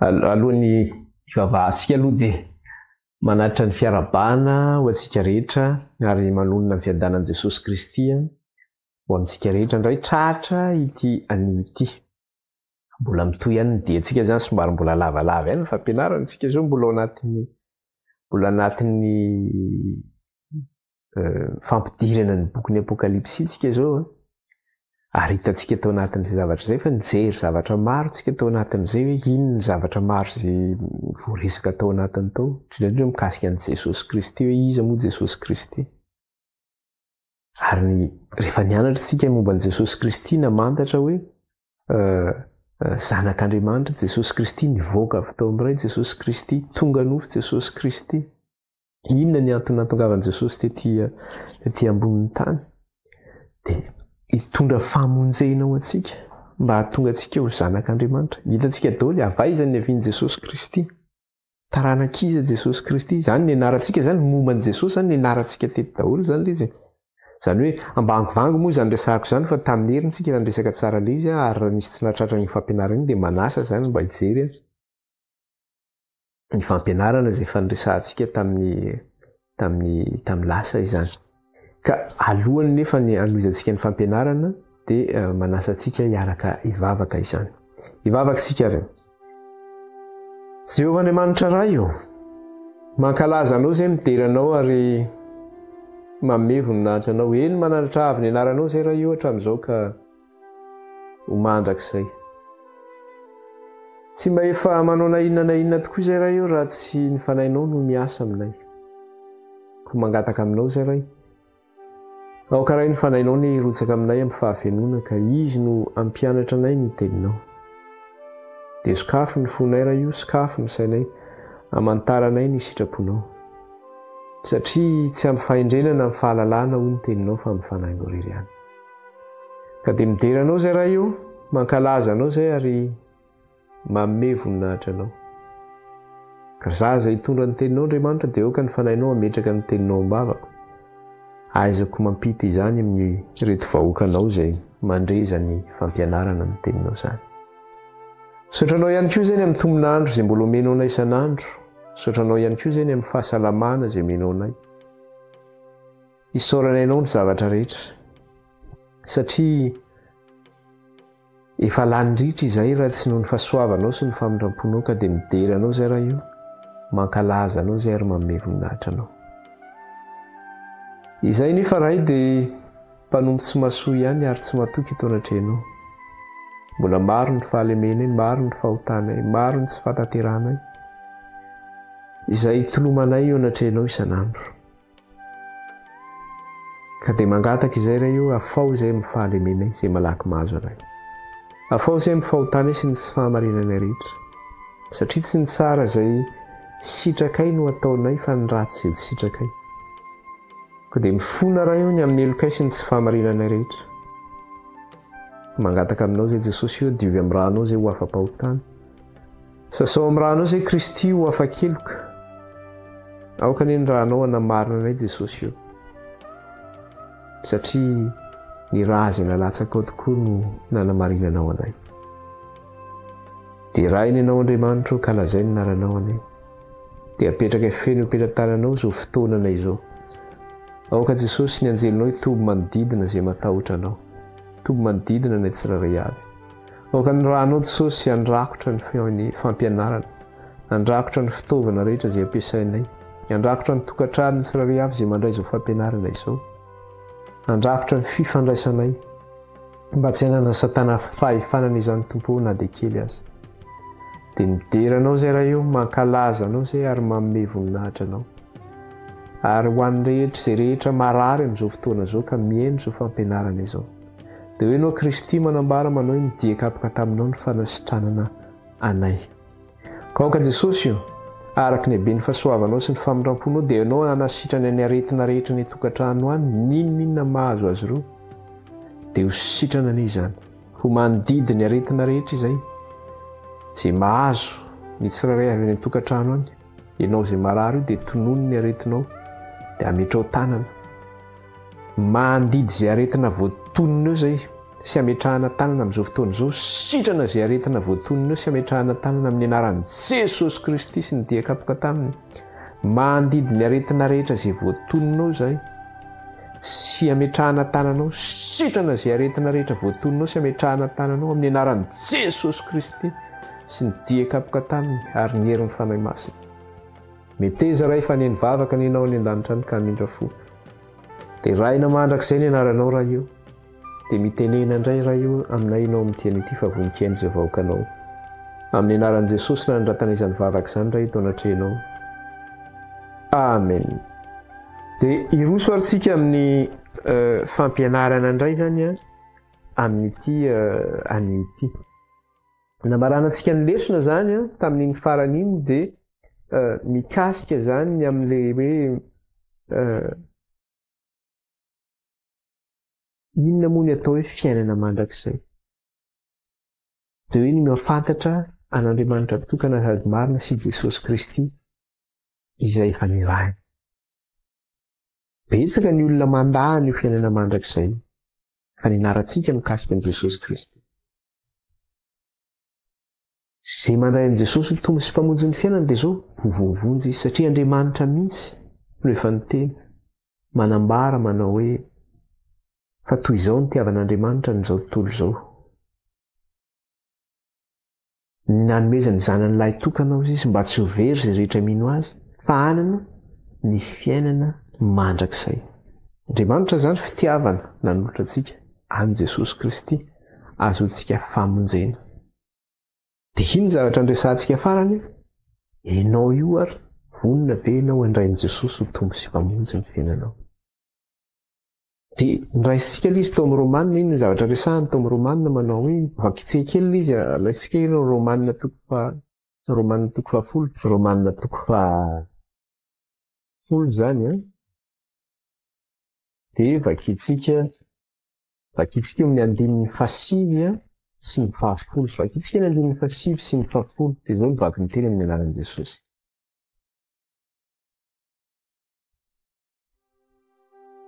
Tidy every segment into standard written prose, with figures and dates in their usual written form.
alohan'ny ivavahantsika aloha dia manatitra ny fiarabana ho antsika rehetra ary manonona ny fiadanan'i Jesosy Kristy ho antsika rehetra ndray tratra ity anio ity. Mbola mitoy ihany ny dientsika zany, somary mbola lavalava ihany ny fampianarantsika zao, mbola anatin'ny fampidirana ny bokin'ny Apokalipsitsika zao ary hitantsika tao anatin'izay zavatra izay, fa nijery zavatra maro tsika tao anatin'izay hoe inona ny zavatra maro izay voaresaka tao anatiny tao, indrindra mikasika an'i Jesosy Kristy hoe iza moa Jesosy Kristy. Ary rehefa nianatra tsika momba an'i Jesosy Kristy namantatra hoe zanak'Andriamanitra Jesosy Kristy, nivoaka avy tao amin'iray Jesosy Kristy, tonga nofo Jesosy Kristy. Inona ny antony nahatongavan'i Jesosy tetỳ ambonin'ny tany? Dia hitondra famonjena ho antsika mba hahatonga antsika ho zanak'Andriamanitra. Hitantsika daholo avaizany avian'i Jesosy Kristy, taranak'iza Jesosy Kristy, zany ny anarantsika zany momban'i Jesosy, zany ny anarantsika teto daholo zany izy. Zany hoe ambangovango moa zany resahako zany, fa tamin'ny herintsika zany resaka tsara le izy, ary raha nisy tsy nahatratra ny fampianarana dia manasa zany mba hijery ny fampianarana izay fanresahantsika tamin'ny lasa izany. Ka alohany nefa ny anoizantsika ny fampianarana dia manasa antsika hiaraka hivavaka izany. Hivavaka tsika reo. Jehovah Andriamanitra ray io, mankalaza anao izay mideranao ary manome voninahitra anao. Eny mananatra avy ny anaranao izay raha io hatramin'izao ka ho mandrakizay. Tsy mba efa manao na inona tokoa izay raha io raha tsy ny fanahinao no miasa aminay. Ho mangataka aminao izay raha io. Ao karay ny fanahinao ny rotsaka aminay amin'ny fahavenoana, ka izy no ampianatra anay ny teninao. Dia sokafo ny fonay raha io, sokafo ny sainay, amantaranay ny sitraponao. Satria tsy amin'ny fahendrenana amin'ny fahalalana hoy ny teninao, fa amin'ny fanahinao irery ihany. Ka dia mideranao izay raha io, mankalaza anao izay ary manome voninahitra anao. Ka za izay hitondra ny teninao Andriamanitra dia aoka ny fanahinao ametraka ny teninao am-bavako. Aizako mampita izany amin'ny reto vahoakanao izay mandreza ny fampianarana ny teninao izany. Sotranao ihany koa izay ny amin'ny tombonandro izay mbola omenao anay isan'andro. Sotranao ihany koa izay ny amin'ny fahasalamana izay omenao anay. Isaoranay anao ny zavatra rehetra. Satria efa lanindritra izay raha tsy noho ny fahasoavanao sy ny famindramponao, ka dia mideranao izay raha io, mankalaza anao izay ary manome voninahitra anao. Izay nefa ray dia mpanompo tsy mahasoa ihany ary tsy matoky eto anatrehanao. Mbola maro ny fahalemenay, maro ny fahotanay, maro ny tsy fahatanteranay izay tolomanay eo anatrehanao isan'andro. Ka dia mangataka izay raha io, afao izay amin'ny fahalemenay izay malaky mahazo anay. Afao izay amin'ny fahotanay sy ny tsy fahamarinanay rehetra. Satria tsy ny tsara izay sitrakay no ataonay, fa ny ratsy izay sitrakay. Ka dia mifona raha io ny amin'ny elokay sy ny tsy fahamarinanay rehetra. Mangataka aminao izay Jesosy io, diovy amin'ny ranao izay ho afam-pahotana. Sasao amin'ny ranao izay Kristy ho afa-keloka. Aoka ny ranao hanamarina anay Jesosy io. Satria ny raha izay nalatsaka ao tokoa no nanamarinanao anay. Dia raha iny ianao Andriamanitra, ka lazay ny anaranao anay. Dia apetraka feno ampetratananao izao fotoananay izao. Aoka Jesosy ny anjelinao hitoby manodidina izay matahotra anao. Toby manodidina ny tsirairay avy. Aoka ny ranao Jesosy andrakotra ny fampianarana, andrakotra ny fitaovana rehetra izay ampiasainay, andrakotra ny tokantrano ny tsirairay avy izay mandray izao fampianarana izao, andrakotra ny fifandraisanay mba tsy hanana satana fahefanana izany tompo na dia kely azy. Dia mideranao izay raha io, mankalaza anao izay ary manome voninahitra anao. Ary ho an'ny rehetra izay rehetra marary amin'izao fotoana izao ka mihaino izao fampianarana izao, dia hoe ianao Kristy manambara manao ny diakapoka taminao ny fanasitranana anay. Ka aoka Jesosy io, araka ny habe ny fahasoavanao sy ny famindramponao, dia ianao hanasitrana ny aretina rehetra ny tokantrano any, ninona mahazo azy ireo, dia ho sitrana anay izany. Ho mandidy ny aretina rehetra izay, izay mahazo ny tsirairay avy any tokantrano any. Ianao izay marary io dia tonono ny aretinao, dia ametrao tanana. Mandidy izay aretina voatonona eo izay, sy ametrahana tanana amin'izao fotoana izao, sitrana izay aretina voatonina eo sy ametrahana tanana amin'ny anaran'i Jesosy Kristy sy ny diakapoka taminy. Mandidy ny aretina rehetra izay voatoninao izahay sy ametrahana tananao, sitrana izay aretina rehetra voatoninao sy ametrahana tananao amin'ny anaran'i Jesosy Kristy sy ny diakapoka taminy ary ny herin'ny fanahy masina. Meteza raha efa neny vavaka nenao any an-danitra any ka mindra fo. Dia raina mandrakizay ny anaranao raha io. Dia mitenena indray raha io aminay ianao amin'ity an'ity fa voninkaino izay vahoakanao. Amin'ny anaran'i Jesosy na nandratana izany vavaka izany raha ito anatrehanao. Amen. Dia iroso aritsika amin'ny fampianarana indray zany amin'ity an'ity. Namaranantsika ny lesona zany tamin'iny farany iny dia mikasika zany amin'ilay hoe inona moa ny atao hoe fiainana mandrakizay. Dia hoe ny mahafantatra an'Andriamanitra tokana sady marina sy Jesosy Kristy izay efa nirahiny. Betsaka ny olona mandany io fiainana mandrakizay fa ny anarantsika mikasika an'i Jesosy Kristy. Izay mandray an'i Jesosy tombo sy mpamonjy ny fiainana dia izao vovovonjy izy satria Andriamanitra mihitsy no efa niteny manambara manao hoe fa toy izao ny tiavan'Andriamanitra n'izao tontolo izao. Nanomezany zanany lahy tokana izy mba tsy ho very izay rehetra mino azy fa hanana ny fiainana mandrakizay. Andriamanitra zany fitiavana nanolotra antsika an'i Jesosy Kristy azontsika famonjena. Dia iny zavatra andresantsika farany ianao io ary vonona be ianao handrain'i Jesosy ho tombo sy mpamonjy ny fiainanao. Dia ndraisitsika ilay izy tao amin'ny Romanina, iny ny zavatra resahany tao amin'ny Romanina manao hoe vakitsika kely ilay izy alaitsika ireo Romanina toko fahafolo, Romanina toko fahafolo zany dia vakitsika eo amin'ny andinin'ny fahasivy sy ny fahafolo. Vakitsika ny andinin'ny fahasivy sy ny fahafolo dia izao nivaky ny teny amin'ny anaran'i Jesosy.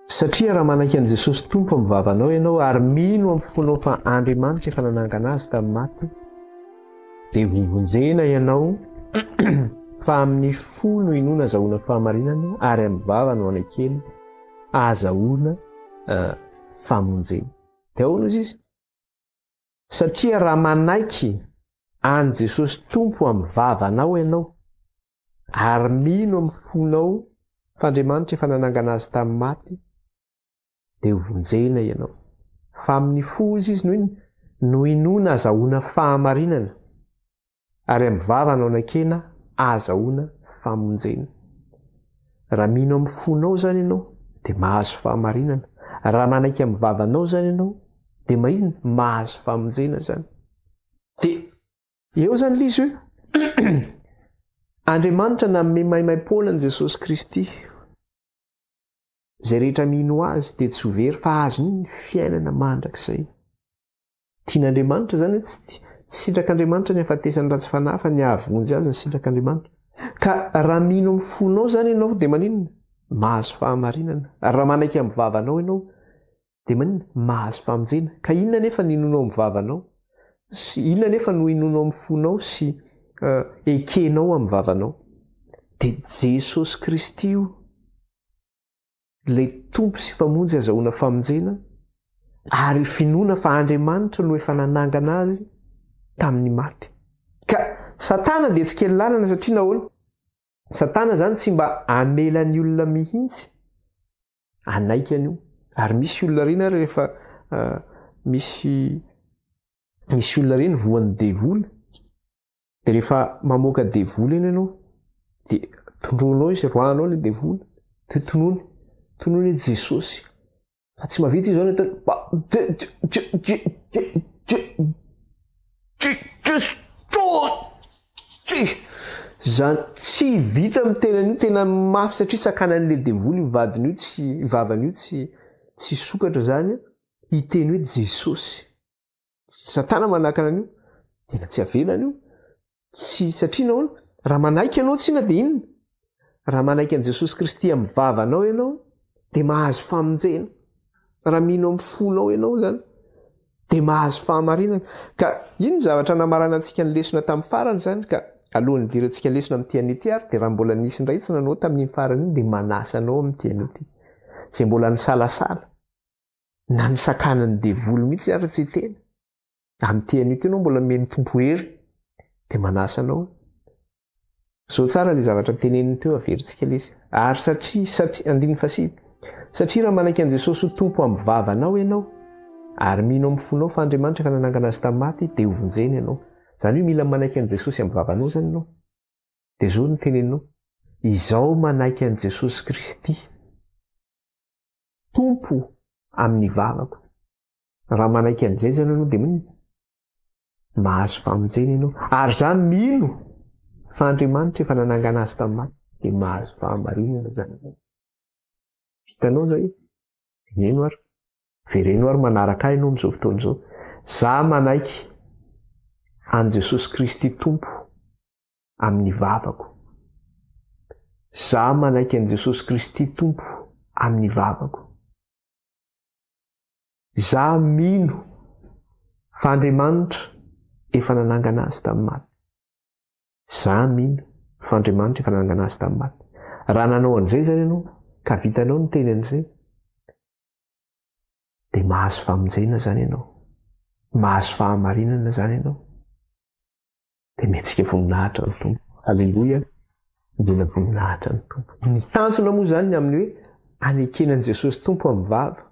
Satria raha manaiky an'i Jesosy tompo amin'ny vavanao ianao ary mino amin'ny fonao fa Andriamanitra efa nanangana azy tamin'ny maty, dia vovonjena ianao fa amin'ny fo no inoana azahoana fahamarinana ary amin'ny vava no anaikely azahoana famonjena. Dia ahoana izy? Satria raha manaiky an Jesosy tompo amin'ny vavanao ianao ary mino amin'ny fonao fa Andriamanitra efa nanangana azy tamin'ny maty, dia hovonjena ianao. Fa amin'ny fo izy no inoana azahoana fahamarinana ary amin'ny vava no anaikena azahoana famonjena. Raha mino amin'ny fonao zany ianao dia mahazo fahamarinana. Raha manaiky amin'ny vavanao zany ianao dia maizina mahazo famonjena zany. Dia eo zany lizy hoe Andriamanitra nanome maimai-poana an'i Jesosy Kristy izay rehetra mino azy dia tsy ho very fa azony ny fiainana mandrakizay. Tian'Andriamanitra zany tsy sitrak'Andriamanitra ny hafatesany ratsy fanahy fa ny ahavonjy azy ny sitrak'Andriamanitra. Ka raha mino amin'ny fonao zany ianao dia maninona? Mahazo fahamarinana. Raha manaiky amin'ny vavanao ianao dia maninona? Mahazo famonjena. Ka inona nefa no inonao amin'ny vavanao? Inona nefa no inonao amin'ny fonao sy ekenao amin'ny vavanao? Dia Jesosy Kristy io, ilay tompo sy mpamonjy azahoana famonjena ary finoana fa Andriamanitra no efa nanangana azy tamin'ny maty. Ka Satana dia tsy kely lalana satria nahoana? Satana zany tsy mba amelan'ny olona mihitsy anaika an'io. Ary misy olona reny ary rehefa misy olona reny voan'ny devoly dia rehefa mamoaka devoly eny ianao dia tondronao izy, roanao ilay devoly dia tonoiny hoe Jesosy. Fa tsy mavita izy zany tsy vita mitena an'io tena mafy satria sakanan'ilay devoly ivadiny io tsy ivavany io tsy sokatra zany hiteny hoe Jesosy. Satana manakana an'io tena tsy avelany io. Tsy satria nahoana? Raha manaiky ianao tsyna dia inona? Raha manaiky an'i Jesosy Kristy amin'ny vavanao ianao dia mahazo famonjena. Raha mino amin'ny fonao ianao zany dia mahazo fahamarinana. Ka iny zavatra namarana antsika ny lesona tamin'ny farany zany, ka alohan'ny dirantsika lesona amin'ny tian'ity ary dia raha mbola nisy indray tsy nanao tamin'ny farany iny dia manasanao amin'ny tian'ity zay mbola ny salasala na ny sakanany devoly mihitsy ary tsy tena amin'ny tian'ity anao mbola meny tompo hery dia manasanao. Zao tsara ilay zavatra teneniny teo averintsika lesy ary satria andiny fasivy satria raha manaiky an' Jesosy ho tompo amin'ny vavanao ianao ary mino amin'ny fonao fa Andriamanitra efa nanangana azy tamin'ny maty dia hovonjeny ianao. Zany hoe mila manaiky an' Jesosy amin'ny vavanao zany ianao. Dia zao no teneninao, izaho manaiky an' Jesosy Kristy tompo amin'ny vavako. Raha manaiky an'izay zany ianao dia mahazo famonjena ianao ary zany mino fa Andriamanitra efa nanangana azy tamin'ny maty dia mahazo fahamarinana zany. Hitanao zay eno ary vereno ary manaraka ianao amin'izao fotoana izao, za manaiky an' Jesosy Kristy tompo amin'ny vavako. Za manaiky an' Jesosy Kristy tompo amin'ny vavako. Za mino fa Andriamanitra efa nanangana azy tamin'ny maty. Za mino fa Andriamanitra efa nanangana azy tamin'ny maty. Raha nanao an'izay zany ianao ka vitanao ny teny an'izay dia mahazo famonjena zany ianao, mahazo fahamarinana zany ianao, dia mentsika voninahitra ny tompo. Alleloia, mbola voninahitra ny tompo. Ny tanjona moa zany amin'ny hoe anekenan' Jesosy tompo amin'ny vava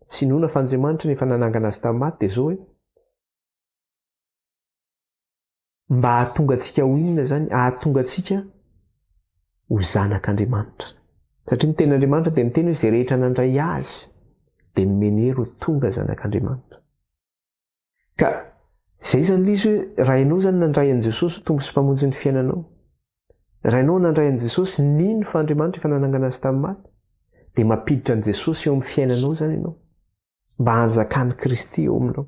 sy noana fa Andriamanitra nefa nanangana azy tamin'ny maty dia zao hoe mba hahatonga antsika ho inona zany, hahatonga antsika ho zanak'Andriamanitra. Satria ny ten'Andriamanitra dia miteny hoe izay rehetra nandray azy dia nomeny hery ho tonga zanak'Andriamanitra. Ka izay zany ilay izy hoe raha ianao zany nandray an' Jesosy tombo sy mpamonjy ny fiainanao, raha ianao nandray an' Jesosy nino fa Andriamanitra efa nanangana azy tamin'ny maty, dia mampiditra an' Jesosy eo amin'ny fiainanao zany ianao, mba hanjakany Kristy eo aminao.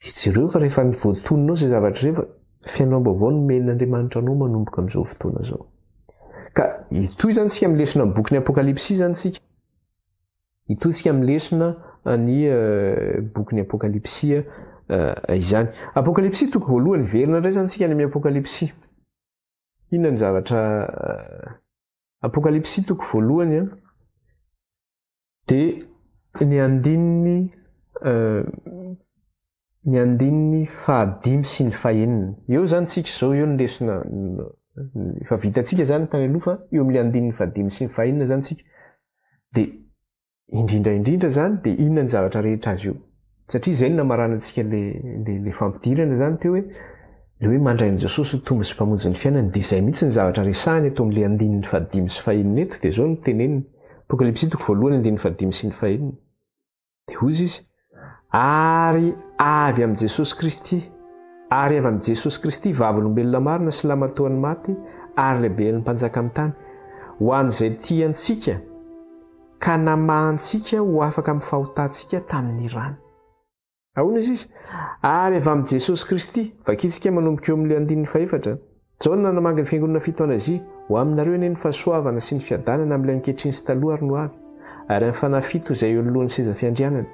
Jereo fa rehefa voatononao izay zavatra rehefa fiainao vaovao no men'Andriamanitra anao manomboka amin'izao fotoana izao. Ka itoy zany tsika amin'ny lesona amin'ny boky ny Apokalipsy zany tsika. Itoy tsika amin'ny lesona ny boky ny Apokalipsy izany. Apokalipsy toko voalohany verina indray zany tsika ny amin'ny Apokalipsy. Inona ny zavatra Apokalipsy toko voalohany dia ny andininy fahadimy sy ny fahenina. Eo zany tsika izao eo ny lesona efa vitantsika zany tany aloha fa eo amin'ny andininy fahadimy sy ny fahenina zany tsika. Dia indrindra zany dia inona ny zavatra rehetra azy io. Satria izay no namarana antsika le fampidirana zany teo hoe mandray an' Jesosy ho tombo sy mpamonjy ny fiainana dia izay mihitsy ny zavatra resahany eto amin'ilay andininy fahadimy sy fahenina eto dia izao no teneniny. Apokalipsy toko voalohany andininy fahadimy sy ny fahenina. Dia hozy izy ary avy amin'i Jesosy Kristy vavolombelona marina sy lamatoan'ny maty ary lehibe ny mpanjaka amin'ny tany ho an'izay tiantsika ka namahantsika ho afaka amin'ny fahotantsika tamin'ny rany. Ahoana izy ary avy amin'i Jesosy Kristy vakitsika manomboka eo amin'ilay andininy faefatra. Izao no nanamangy ny fiangonana fito any Azia ho aminareo anie ny fahasoavana sy ny fiadanana amin'ilay ankehitriny sy taloha ary no avy ary amin'ny fanafito izay eo anolohan'ny seza fiandrianana.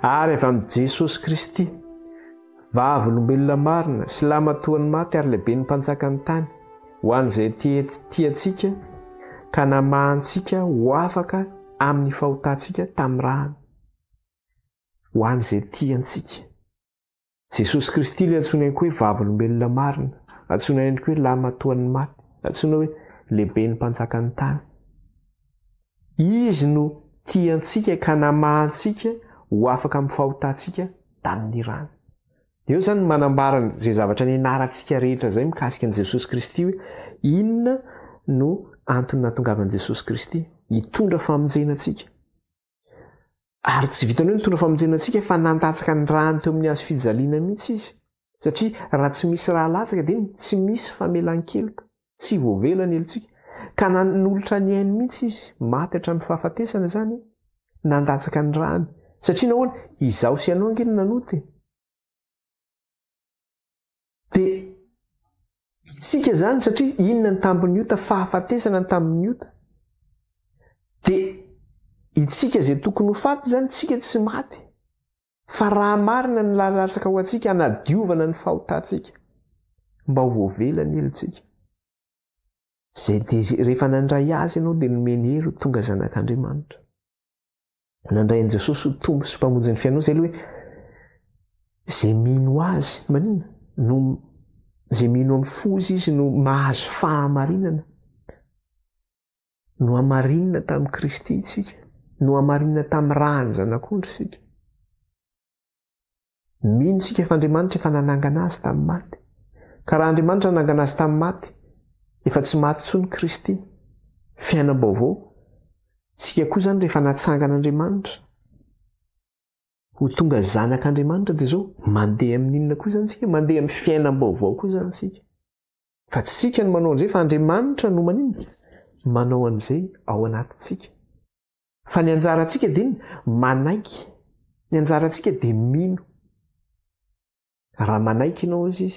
Ary avy amin'i Jesosy Kristy vavolombelona marina sy lamatoan'ny maty ary lehibe ny mpanjaka ny tany ho an'izay tiantsika ka namahantsika ho afaka amin'ny fahotantsika tamin'ny rany. Ho an'izay tiantsika. Jesosy Kristy ilay antsoina ihany koa hoe vavolombelona marina, antsoina ihany koa hoe lamatoan'ny maty, antsoina hoe lehibe ny mpanjaka ny tany. Izy no tiantsika ka namahantsika ho afaka amin'ny fahotantsika tamin'ny rany. Eo zany manambara izay zavatra nianarantsika rehetra izay mikasika an'i Jesosy Kristy hoe inona no antony nahatongavan'i Jesosy Kristy hitondra famonjena antsika. Ary tsy vitany hoe nitondra famonjena antsika fa nandatsaka ny rany teo amin'ny hazo fijaliana mihitsy izy. Satria raha tsy misy raha latsaka dia tsy misy famelan-keloka, tsy voavela ny elontsika. Ka nanolotra ny ainy mihitsy izy, maty hatramin'ny fahafatesana zany, nandatsaka ny rany. Satria nahoana izaho sy ianao ange ny nanoty. Dia itsika zany satria inona ny tambon'ny ota, fahafatesana ny tambon'ny ota. Dia itsika izay tokony ho faty zany, tsika tsy maty. fa raha marina ny lalatsaka ho antsika hanadiovana ny fahotantsika mba ho voavelany ilontsika zay de rehefa nandray azy ianao dia nomeny hery ho tonga zanak'Andriamanitra nandray an' Jesosy ho tombo sy mpamonjy ny fiainao zay aloha hoe zay mino azy manina no zay mino amin'ny fozy izy no mahazo fahamarinana no amarinina tamin'i Kristy tsika no amarinina tamin'ny rahany zanak'ondry sika mino tsika fa Andriamanitra efa nanangana azy tamin'ny maty ka raha Andriamanitra nanangana azy tamin'ny maty efa tsy maty tsony Kristy fiainam-baovao tsika koa zany rehefa natsangan'Andriamanitra ho tonga zanak'Andriamanitra dia zao mandeha amin'inona koa zany tsika mandeha amin'ny fiainam-baovao koa zany tsika fa tsy tsika no manao an'izay fa Andriamanitra no maninona manao an'izay ao anatintsika fa ny anjarantsika dia manaiky ny anjarantsika dia mino raha manaiky ianao izy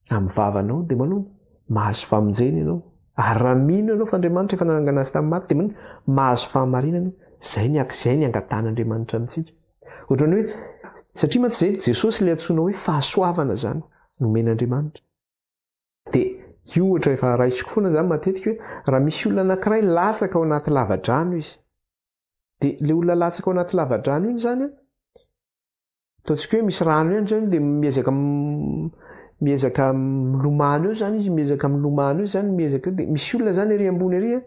amin'ny vavanao dia manao mahazo famonjena ianao ary raha mino ianao fa Andriamanitra efa nanangana azy tamin'ny maty dia manao mahazo fahamarinana zay ny angatan'Andriamanitra amintsika ohatrany hoe satria mantsy zay Jesosy le antsoina hoe fahasoavana zany nomen'Andriamanitra dia io ohatra efa raisiko foana zany matetika hoe raha misy olona anankiray latsaka ao anaty lavadrano izy dia le olona latsaka ao anaty lavadrano iny zany ataontsika hoe misy rano ihany zany dia miezaka milomano eo zany izy miezaka milomano eo zany miezaka eo dia misy olona zany ery ambony ery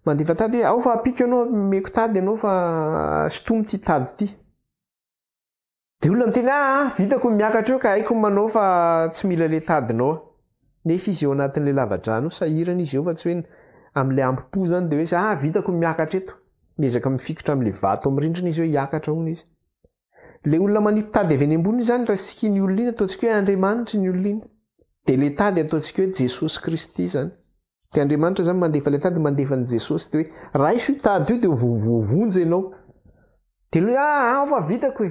mandefa tady ao fa apiko ianao meko tady ianao fa sotomo ty tady ty dia olona miteny vitako miakatra eo ka haiko manao fa tsy mila le tadinao nefa izy eo anatin'le lavadrano sahirana izy eo fa tsy hoe amin'le ampipo zany dia hoe vitako miakatra eto miezaka mifikitra amin'le vato amin'rindrina izy hoe hiakatra hono izy le olona manipo tady avy any ambony zany rasika ny olona iny ataontsika hoe Andriamanitra ny olona iny dia le tady ataontsika hoe Jesosy Kristy zany dia Andriamanitra zany mandefa le tady mandefa ny Jesosy dia hoe raiso io tady io dia vovonja ianao dia le hoe fa vitako e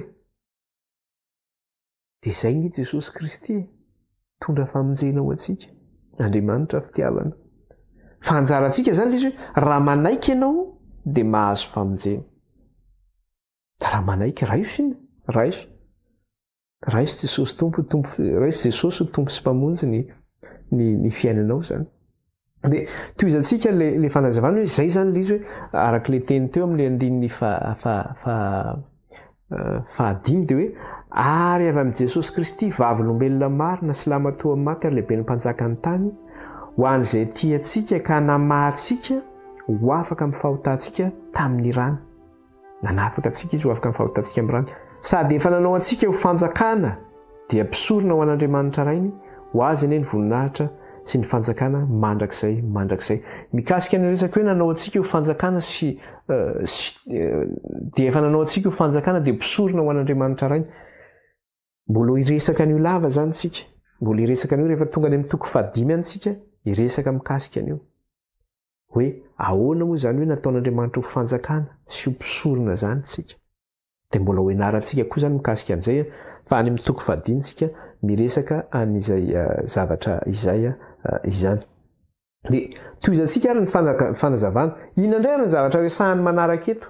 dia izay ny Jesosy Kristy tondra famonjena ho antsika Andriamanitra fitiavana fa anjarantsika zany izy hoe raha manaiky ianao dia mahazo famonjena raha manaiky raiso iny raiso Jesosy raiso Jesosy ho tompo sy mpamonjy ny fiainanao zany dia toizantsika le fanazavana hoe zay zany le izy hoe araka le teny teo amin'le andininy fahadimy dia hoe ary avy amin'i Jesosy Kristy vavolombelona marina sy lamatoa maty ary lehibe ny mpanjaka ny tany ho an'izay tiantsika ka namahantsika ho afaka amin'ny fahotantsika tamin'ny rany nanafaka antsika izy ho afaka amin'ny fahotantsika amin'ny rany sady efa nanao antsika ho fanjakana dia mpisorona ho an'Andriamanitra rainy ho azy anie ny voninahitra sy ny fanjakana mandrakizay mikasika ny resaka hoe nanao antsika ho fanjakana dia efa nanao antsika ho fanjakana dia mpisorona ho an'Andriamanitra rainy mbola iresaka an'io lava zany tsika mbola iresaka an'io rehefa tonga any amin'ny toko fahadimy antsika iresaka mikasika an'io hoe ahoana moa zany hoe nataon'Andriamanitra ho fanjakana sy ho mpisorona zany tsika dia mbola ho ianarantsika koa zany mikasika an'izay fa any amin'ny toko fahadimy tsika miresaka an'izay zavatra izay izany dia toizantsika ary ny fanazavana inandray ary ny zavatra resahany manaraka eto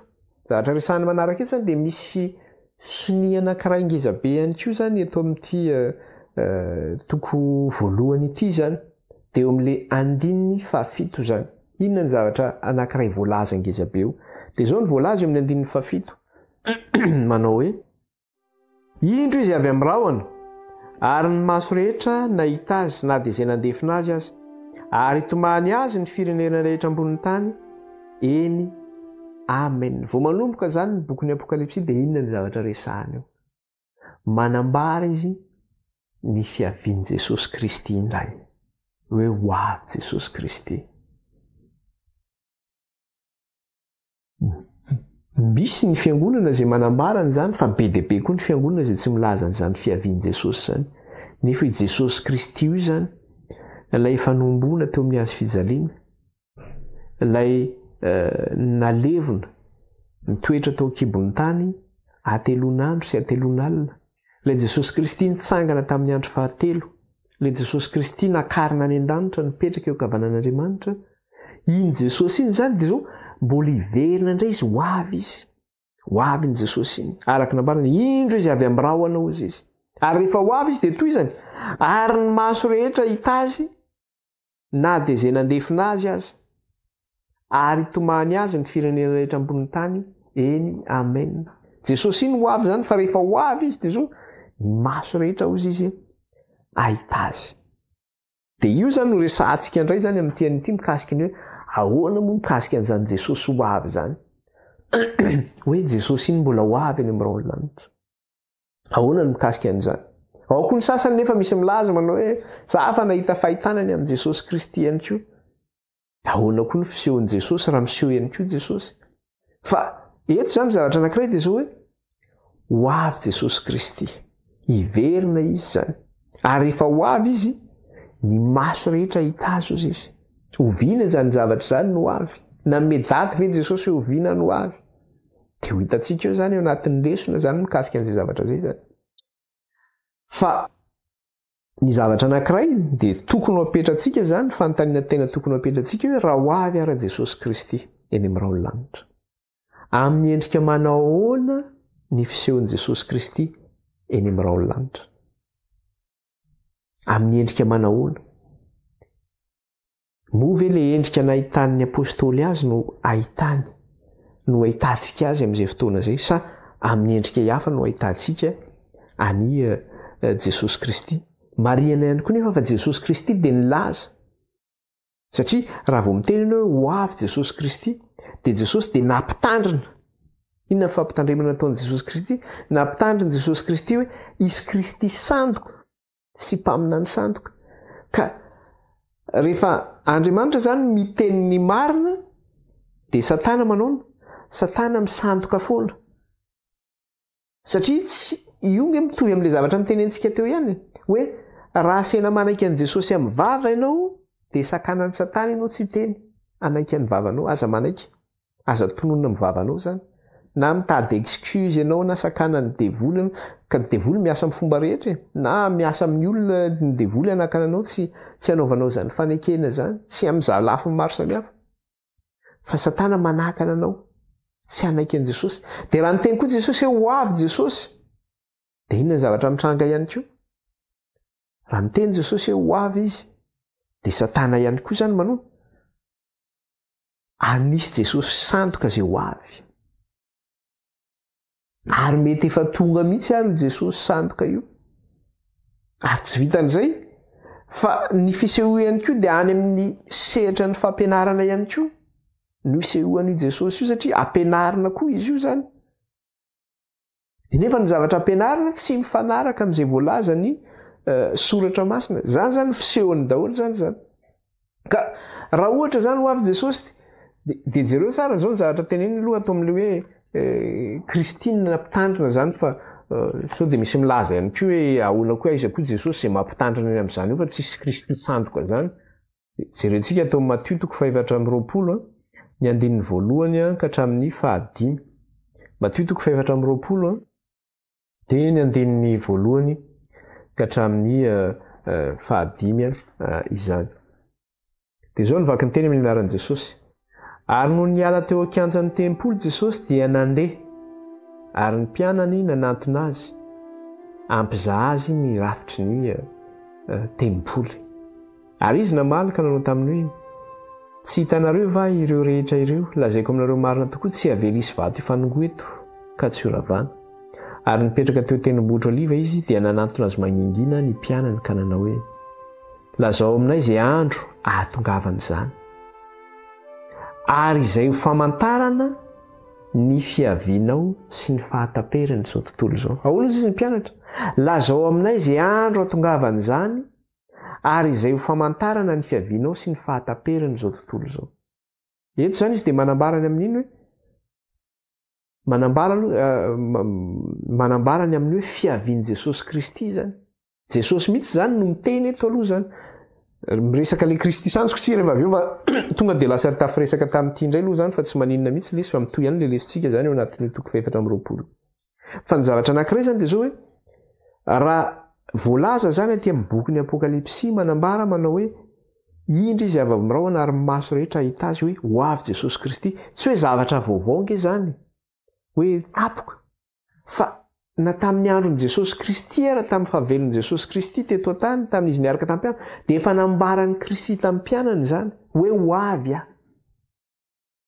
zavatra resahany manaraka eto zany dia misy soni anankiray ngezabe ihany koa zany eto amin'ity toko voalohany ity zany dia eo amin'le andininy fahafito zany inona ny zavatra anankiray voalaza ngezabe eo dia zao ny voalaza eo amin'ny andininy fahafito manao hoe indro izy avy amin'ny rahona ary ny maso rehetra nahita azy na dia izay nandefina azy ary tomany azy ny firenena rehetra ambonin'ny tany eny amen vao manomboka zany ny bokin'ny apokalipsy dia inona ny zavatra resahany eo manambara izy ny fiavian'i Jesosy Kristy indray hoe ho avy Jesosy Kristy misy ny fiangonana izay manambarana zany fa be dia be koa ny fiangonana izay tsy milaza n'izany fiavian'i Jesosy zany nefa i Jesosy Kristy io zany ilay fanomboana teo amin'ny hazo fijaliana ilay nalevona nitoetra tao an-kibon'ny tany atelon'andro sy atelon'alina ilay Jesosy Kristy nitsangana tamin'ny andro fahatelo ilay Jesosy Kristy nakarina any an-danitra nipetraka eo ankavanan'Andriamanitra iny Jesosy iny zany dia zao mbola iverina indray izy ho avy izy ho avy ny Jesosy iny araka nambarana indro izy avy amin'ny rahona ozy izy ary rehefa ho avy izy dia toy izany ary ny maso rehetra hita azy na dia izay nandefina azy aza ary tomany azy ny firenena rehetra ambony tany eny amen. Jesosy iny ho avy zany fa rehefa ho avy izy dia zao ny maso rehetra ozy izy ahita azy. Dia io zany no resantsika indray zany amin'ny tian'ity mikasika ny hoe ahoana moa mikasika an'izany Jesosy ho avy zany hoe Jesosy iny mbola ho avy any amin'ny raolanitra. Ahoana no mikasika an'izany? Ao koa ny sasany nefa misy milaza manao hoe za fa nahita fahitanany amin'ny Jesosy Kristy ihany koa. Ahoana koa ny fisehon'i Jesosy raha miseho ihany koa Jesosy? Fa eto zany zavatra anankiray dia zao hoe ho avy Jesosy Kristy, hiverina izy zany. Ary rehefa ho avy izy, ny maso rehetra hita azy ozy izy. Oviana zany zavatra zany no avy. Na medaty ve Jesosy hoe oviana no avy? Dia ho hitantsika eo zany eo anatin'ny lesona zany mikasika an'izay zavatra zay zany. Fa ny zavatra anankiray dia tokony ho apetratsika zany, fanontaniana tena tokony ho apetratsika hoe raha ho avy ara Jesosy Kristy eny amin'ny raolanitra, amin'ny endrika manao ahoana ny fisehon'i Jesosy Kristy eny amin'ny raolanitra? Amin'ny endrika manao ahoana? Moa ve ilay endrika nahitan'ny apôstôly azy no ahitany, no ahitantsika azy amin'izay fotoana izay, sa amin'ny endrika hafa no ahitantsika any Jesosy Kristy? Marihana ihany koa nefa fa Jesosy Kristy dia nilaza. Satria raha vao miteny hoe ho avy Jesosy Kristy, dia Jesosy dia nampitandrina. Inona fampitandremana nataon'i Jesosy Kristy? Nampitandrina Jesosy Kristy hoe izy Kristy sandoka sy mpaminany sandoka. Ka rehefa Andriamanitra zany miteny ny marina, dia Satana manao Satana misandoka foana. Satria io nge mitovy amin'ilay zavatra nitenentsika teo ihany hoe raha sena manaiky an'i Jesosy amin'ny vava ianao dia sakanan'ny Satana ianao tsy teny anaiky an'ny vavanao, aza manaiky, aza tononona amin'ny vavanao zany. Na mitady excuse ianao na sakana ny devoly, ka ny devoly miasa amin'ny fomba rehetra, na miasa amin'ny olona ny devoly anakananao tsy anaovanao zany fanekena zany, sy amin'izah lafiny maro samihafa. Fa Satana manakana anao tsy anaiky an'i Jesosy. Dia raha niteny koa Jesosy hoe ho avy Jesosy, dia inona ny zavatra mitranga ihany koa? Raha miteny Jesosy hoe ho avy izy, dia Satana ihany koa zany manao anisy Jesosy sandoka izay ho avy. Ary mety efa tonga mihitsy ary Jesosy sandoka io. Ary tsy vitan'izay, fa ny fisehoany koa dia any amin'ny sehatra ny fampianarana ihany koa. No fisehoany Jesosy io satria ampianarina koa izy io zany. Nefa ny zavatra ampianarina tsy mifanaraka amin'izay voalaza ny soratra masina. Zany zany fisehoany daholo zany. Ka raha ohatra zany ho avy Jesosy, dia jereo tsara zao ny zavatra teneny aloha atao amin'ilay hoe Kristina nampitandrina zany, fa sao dia misy milaza ihany koa hoe ahoana koa aiza koa Jesosy izay mampitandrina eny amin'izany io fa tsisy Kristy sandoka zany. Jerentsika atao amin'ny Matthieu 4:20 ny andininy voalohany ka hatramin'ny 5. Matthieu 4:20 dia ny andininy voalohany ka hatramin'ny 5 izany. Dia zao nivaky ny teny amin'ny anaran'i Jesosy. Ary no niala teo an-kianjan'ny tempoly Jesosy dia nandeha, ary ny mpianany nanantona azy ampizaha azy ny rafitry ny tempoly. Ary izy namaly ka nanao taminy hoe tsy hitanareo va ireo rehetra ireo? Lazaiko aminareo marina tokoa tsy havelisy vato hifanongo eto ka tsy horavana. Ary nipetraka teo tendrombohitra oliva izy dia nanantona azy mangingina ny mpianany ka nanao hoe lazao aminay izay andro ahatongavana izany, ary izay ho famantarana ny fiavianao sy ny fahataperany izao tontolo izao. Ahoana izy ny mpianatra? Lazao aminay izay andro ahatongavana izany, ary izay ho famantarana ny fiavianao sy ny fahataperany izao tontolo izao. Eto zany izy dia manambarany amin'iny hoe manambarany amin'ny hoe fiavian'i Jesosy Kristy zany. Jesosy mihitsy zany no miteny eto aloha zany. Miresaka ilay Kristy sandoka tsy rehefa avy eo fa tonga dia lasa tafiresaka tamin'ity indray aloha zany, fa tsy maninona mihitsy lesy fa mitoy ihany ilay lesontsika zany eo anatin'ny 4:20. Fa ny zavatra anankiray zany dia zao hoe raha voalaza zany aty amin'ny bokin'ny Apokalipsy manambara manao hoe indry izy avy amin'ny rahona ary maso rehetra ahita azy hoe ho avy Jesosy Kristy. Tsy hoe zavatra vaovao nge zany. hoe tapoka fa na tamin'ny andron' jesosy kristy ara tamin'ny fahavelon' jesosy kristy teto antany tamin'izy niaraka tamin'ny mpianatra dia efa nambarany kristy tamin'ny mpianany zany hoe ho avy a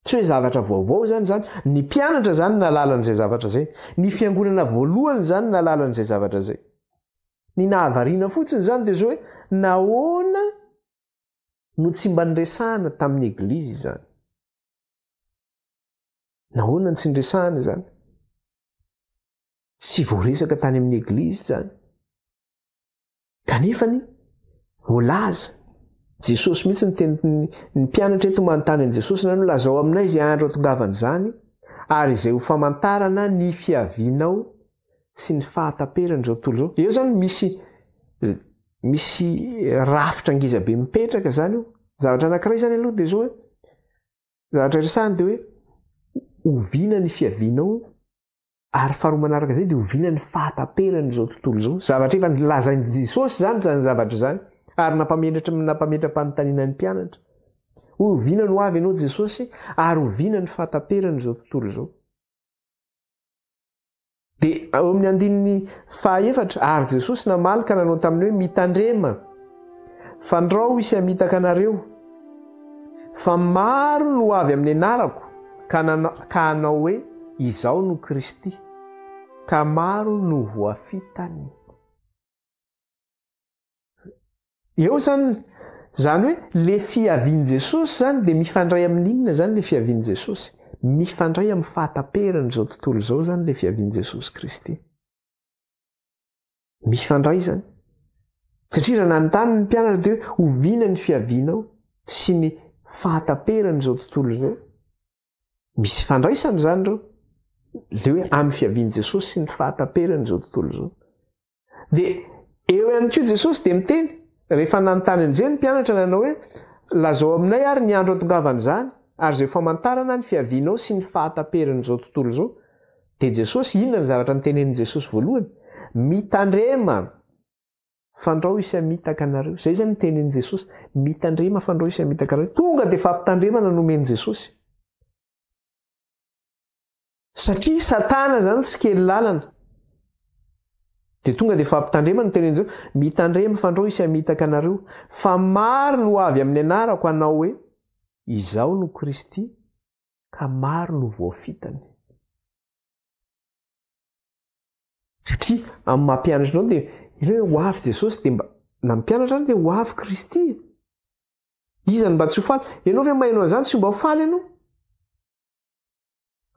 tsy hoe zavatra vaovao zany ny mpianatra zany nalalan'izay zavatra zay ny fiangonana voalohany zany nalalan'izay zavatra zay ny nahavariana fotsiny zany dia zao hoe nahoana no tsy mba niresahana tamin'ny eglizy zany nahoana ny tsy niresahana zany tsy voaresaka tany amin'ny eglizy zany kanefany voalaza jesosy mihitsy ny mpianatra eto manontany an' jesosy nany lazao aminay izay andro atongavany zany ary izay ho famantarana ny fiavianao sy ny fahataperany zao tontolo zao eo zany misy rafitra angizabe mipetraka zany io zavatra anankiray zany aloha dia zao hoe zavatra resahany dia hoe oviana ny fiavianao ary faharoa manaraka zay dia oviana ny fahataperany zao tontolo zao zavatra efa nilazany jesosy zany zavatra zany ary nampametra-panontaniana ny mpianatra oviana no avy ianao jesosy ary oviana ny fahataperany zao tontolo zao dia ao amin'ny andininy fahaefatra ary jesosy namalika nanao taminy hoe mitandrema fandrao isy hamitaka anareo fa maro no avy amin'ny anarako ka hanao hoe izao no kristy ka maro no voafitany eo zany hoe le fiavian' jesosy zany dia mifandray amin'inona zany le fiavian' jesosy mifandray amin'ny fahataperany zao tontolo zao zany le fiavian' jesosy kristy mifandray zany satria raha nanontany ny mpianatra dia hoe oviana ny fiavianao sy ny fahataperany zao tontolo zao misy fandraisany zany reo le hoe amin'ny fiavian' jesosy sy ny fahataperany zao tontolo zao dia eo ihany koa jesosy dia miteny rehefa nanontany an'izay ny mpianatra nanao hoe lazao aminay ary ny andro atongavany zany ary zay famantarana ny fiavianao sy ny fahataperany zao tontolo zao dia jesosy inona ny zavatra nytenenin' jesosy voalohany mitandrema fandrao isy hamitaka anareo zay zany nytenenin' jesosy mitandrema fandrao isy hamitaka anareo tonga dia fampitandremana nomen' jesosy satria satana zany tsy kely lalana dia tonga dia fampitandrema no tenenin' jesosy mitandrema fandrao isy hamitaka anareo fa maro no avy amin'ny anarako hanao hoe izao no kristy ka maro no voafitany satria amin'ny mampianatra anao dia ilay hoe ho avy jesosy dia mba na mpianatra any dia ho avy kristy izany mba tsy ho faly ianao ve mahainao an'izany tsy mba ho faly ianao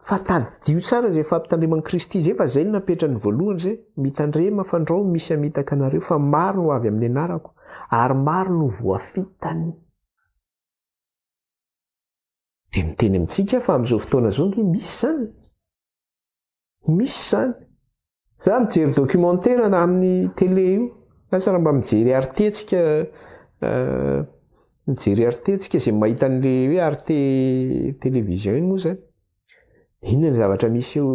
fa tadidio tsara zay fampitandreman'i kristy zay fa zay no napetrany voalohany zay mitandrema fandrao misy hamitaka anareo fa maro no avy amin'ny anarako ary maro no voafitany dia miteny amintsika fa amin'izao fotoana zao nge misy zany za mijery documentaire amin'ny télé io asa raha mba mijery artetsika zay mahita an'le hoe arte télévision iny moa zany inona ny zavatra misy io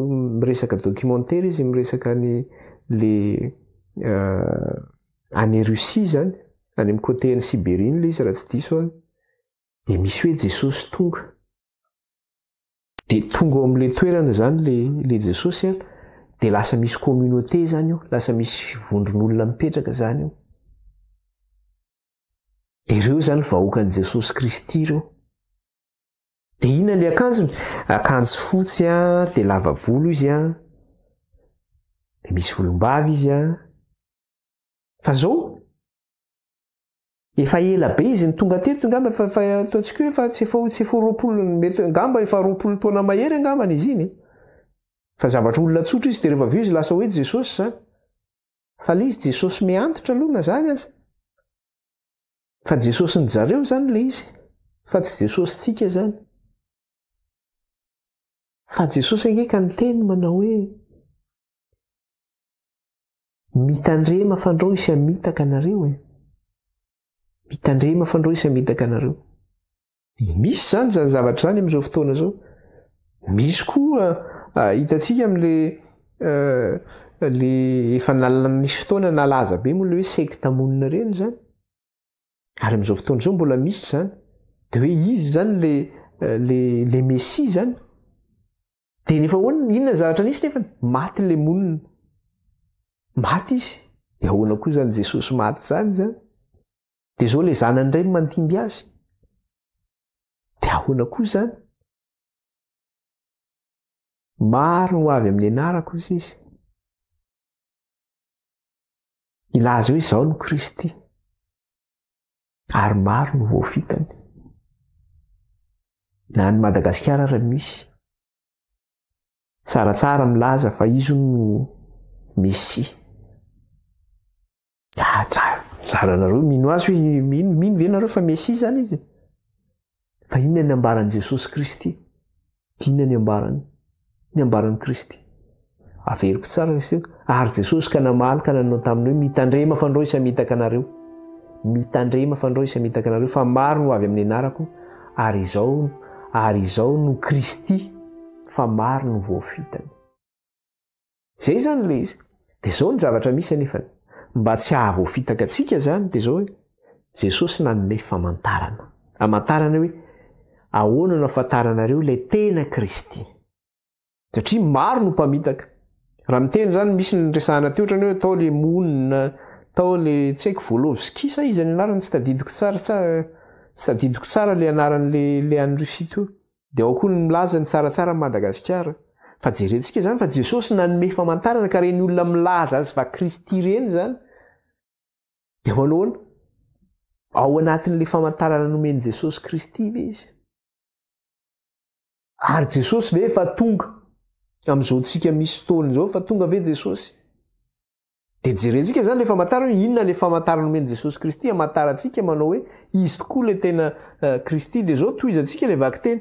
miresaka documentaire izy miresaka le any Russie zany any amin'ny côté ny Sibérie le izy raha tsy diso any dia misy hoe jesosy tonga dia tonga ao amin'le toerana zany le jesosy any dia lasa misy communauté zany io lasa misy fivondron'olona mipetraka zany io ireo zany vahoakan'i jesosy kristy ireo dia inona le akanjony akanjo fotsy dia lava volo izy dia misy volombavy izy fa zao efa ela be izy ny tonga teto ngamba fa ataontsika hoe fa tsy efa roapolo mety ngamba efa roapolo taona mahery angambany izy iny fa zavatra olona tsotra izy dia rehefa avy izy lasa hoe jesosy zany fa le izy jesosy miantitra aloha na zany azy fa jesosy ny zareo zany le izy fa tsy jesosy tsika zany fa jesosy angeka ny teny manao hoe mitandrema fandrao isy hamitaka anareo mitandrema fandrao isy hamitaka anareo dia misy zany zany zavatra zany amin'izao fotoana zao misy koa hitantsika amin'le efa misy fotoana nalaza be moa le hoe sekta monina reny zany ary amin'izao fotoana zao mbola misy zany dia hoe izy zany le messia zany dia nefa hoana inona zavatra nisy nefa maty le monina maty izy dia ahoana koa zany Jesosy maty zany dia zao le zanany indray mantimby azy dia ahoana koa zany maro no avy amin'ny anarako izy ilaza hoe izao no Kristy ary maro no voafitany na ny Madagasikara raha misy tsaratsara milaza fa izy no Mesia. Tsara nareo mino azy hoe mino ve nareo fa Mesia zany izy fa inona ny ambaran'i Jesosy Kristy inona ny ambaran'i Kristy averiko tsara izy ary Jesosy ka namaly ka nanao taminy hoe mitandrema fandroisa mitaka anareo fa maro no avy amin'ny anarako ary izao no Kristy fa maro no voafitany. Zay zany le izy dia zao ny zavatra misy anefa mba tsy ahavoafitaka atsika zany dia zao hoe Jesosy nanome hamantarana hoe ahoana no afantaranareo ilay tena Kristy satria maro no mpamitaka raha miteny zany misy ny resahana teo ohatrany hoe atao le monina atao le tsy haiko Volovski sa izy ny anarany tsy tadidiko tsara le anaran'le any Russie teo dia ao koa ny milaza ny tsaratsara Madagasikara fa jerentsika zany fa Jesosy nanome famantarana ka reny olona milaza azy fa Kristy reny zany dia manoana ao anatin'le famantarana nomeny Jesosy Kristy ve izy ary Jesosy ve fa tonga amin'izao tsika misy fotoana izao fa tonga ve Jesosy dia jerentsika zany le famantarana inona le famantarana nomeny Jesosy Kristy hamantarantsika manao hoe izy tokoa le tena Kristy dia zao tohizantsika le vaky teny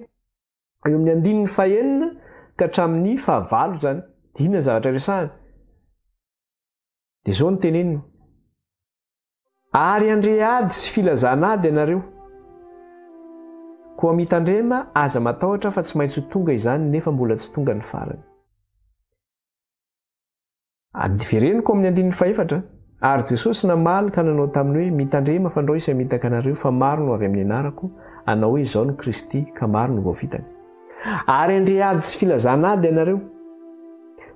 eo amin'ny 9 ka hatramin'ny 9 zany dia inona zavatra resahana dia zao ny tenenina ary andre ady sy filazana ady ianareo koa mitandrema aza matahotra fa tsy maintsy ho tonga izany nefa mbola tsy tonga ny farany. Vereniko amin'ny 4 ary Jesosy namaly ka nanao taminy hoe mitandrema fandroisa mitaka anareo fa maro no avy amin'ny anarako anao hoe izao no Kristy ka maro no voafitany. Ary andre ady sy filazana ady ianareo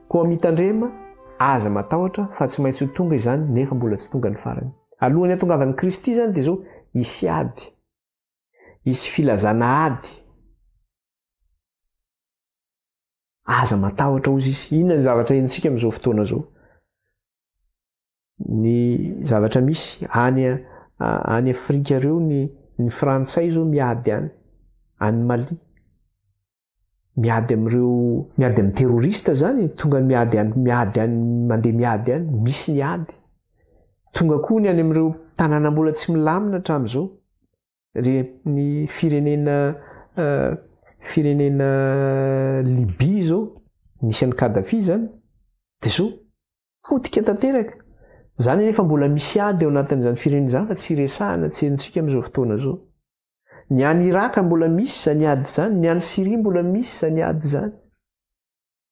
koa mitandrema aza matahotra fa tsy maintsy ho tonga izany nefa mbola tsy tonga ny farany. Alohan'ny hatongavan'i Kristy zany dia zao isy ady isy filazana ady aza matahotra ozy izy inona ny zavatra hentsika amin'izao fotoana zao ny zavatra misy any Afrika reo ny frantsay zao miady any Mali miady amin'ny terrorista zany tonga miady any mandeha miady any misy ny ady tonga koa ny any amin'ireo tanàna mbola tsy milamina hatramin'izao ny firenena Libia zao nisy an'ny Kadhafi zany dia zao fotika tanteraka zany nefa mbola misy ady ao anatin'izany firenena izany fa tsy resahana tsy henontsika amin'izao fotoana zao. Ny any Iraka mbola misy zany ady zany ny any Syria mbola misy zany ady zany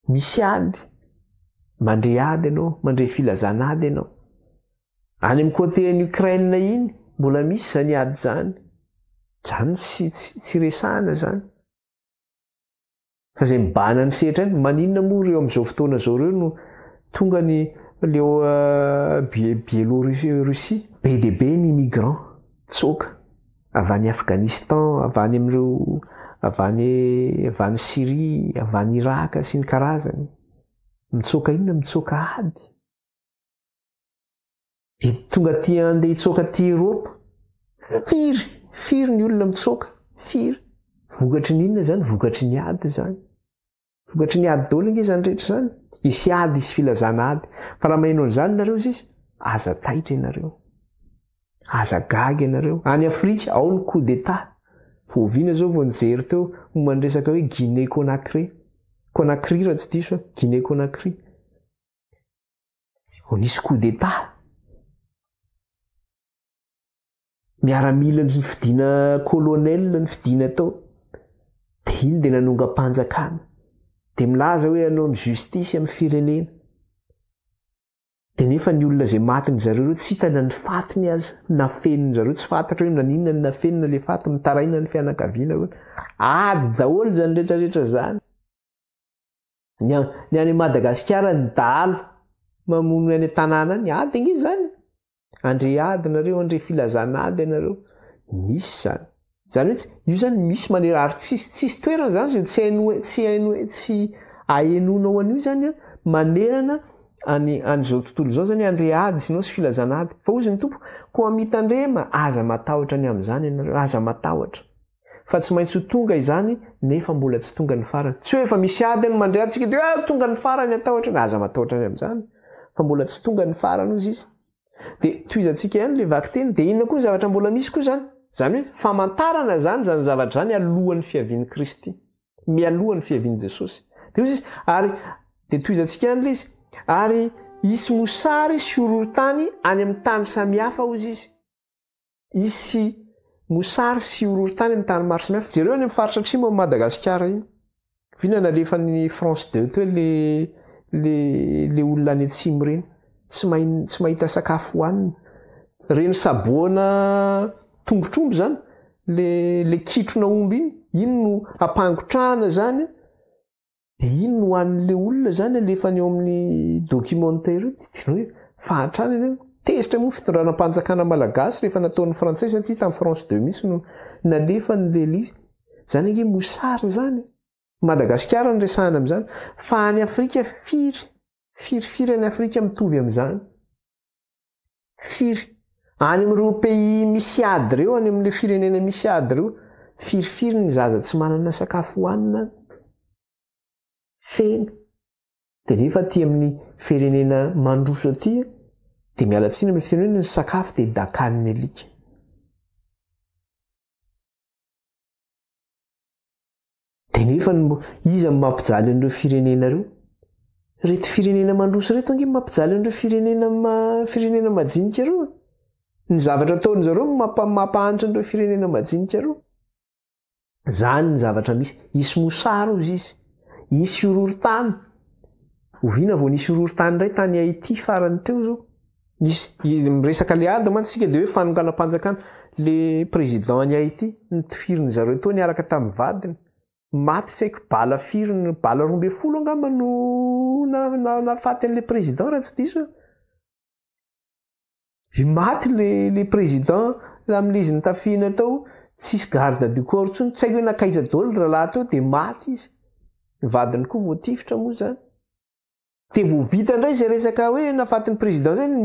misy ady mandre ady ianao mandre filazana ady ianao any amin'ny côté-ny Ukraine iny mbola misy zany ady zany tsy resahana zany fa zay mibana ny sehatra any maninona moa reo amin'izao fotoana zao reo no tonga leo Biélorussie be dia be ny migrant tsoka avy any Afghanistan avy any amin'ireo avy any Syrie avy any Iraka sy ny karazany mitsoka inona mitsoka ady dia tonga tia andeha hitsoka ty Eropa firy ny olona mitsoka firy vokatry ny inona zany vokatry ny ady zany vokatry ny ady daholo nge zany rehetra zany isy ady isy filazana ady fa raha maheno an'izany nareo izy aza taitra ianareo aza gaga ianareo any Afrika ao ny coup d'état voaviana zao vao nijery teo momba ny resaka hoe Guinée Conakry raha tsy diso Guinée Conakry vao nisy coup d'état miaramila ny fidiana colonel ny fidiana tao dia iny dia nanonga-panjakana dia milaza hoe hanao ny justice amin'ny firenena dia nefa ny olona izay matiny zareo tsy hitana ny fatiny aza nafeniny zareo tsy fantatra hoe naninona ny nafenina le faty mitaraina ny fianakaviana ady daholo zany rehetrarehetra zany ny any Madagasikara ny dalo mamono any tanàna ny ady ngy zany andre ady nareo andre filazana ady ianareo misy zany hoe io zany misy manera ary tsisy toerana zany tsy aenonao an'io zany manerana an'izao tontolo zao zany andre ady sinao sy filazana ady fa ozy ny tompo ko amitandrema aza matahotra ny am'izany ianareo aza matahotra fa tsy maintsy ho tonga izany nefa mbola tsy tonga ny farany tsy hoe efa misy ady any mandray antsika de tonga ny farany atahotra ny aza matahotra ny am'izany fa mbola tsy tonga ny farany ozy izy de toizantsika ihany le vaky teny de inona koa zavatra mbola misy koa zany hoe famantarana zany zavatra zany alohan'ny fiavian'i Kristy mialohan'ny fiavian'i Jesosy de ozy izy ary de toizantsika ihany le izy ary isy mosary sy horohorontany any amin'ny tany samihafa ozy izy isy mosary sy horohorontany amin'ny tany maro samihafa jereo any amin'ny faritra atrimo amin'ny Madagasikara iny vinana lefa ny France 2 to le olona any atsimo reny tsy mahita sakafo hohanina reny saboana tombotrombo zany le kitrona omby iny no ampangotrahana zany de iny no hoan'le olona zany lefa ny eo amin'ny documentaire hoe fahatrany eny tezitra moa fitondranam-panjakana malagasy rehefa nataon'ny frantsay satria tamin'ny France 2 misy no nalefa ny lelisy zany nge mosary zany Madagasikara ny resahana am'izany fa any Afrika firy any Afrika mitovy am'izany firy any amin'ireo pays misy ady reo any amin'le firenena misy ady reo firy ny zaza tsy manana sakafo hohanina feno de nefa aty amin'ny firenena mandroso aty de mialatsiny amin'ny fitenenana ny sakafo de dakaniny alika de nefa iza mampijaly an'ireo firenena reo reto firenena mandroso reto ange mampijaly an'ireo firenena majinika reo ny zavatra ataony zareo mampahanitra an'ireo firenena majinika reo zany ny zavatra misy isy mosary ozy izy isy horohorontany ovina vao nisy horohorontany ndray tany Haïti farany teo zao miresaka le ady mantsika de hoe fanonganam-panjakana le président any Haïti nitifiriny zareo teo niaraka tamin'ny vadiny maty tsy haiko bala 12 angamba no nafaty an'le président raha tsy diso de maty le président amin'le izy nitafina tao tsisy garde du corps tsony tsy haiko hoe nakaiza daholo rahalahy teo de maty izy vadiny koa voatifitra moa zany de voavita indray zay resaka hoe nafatin'ny président zany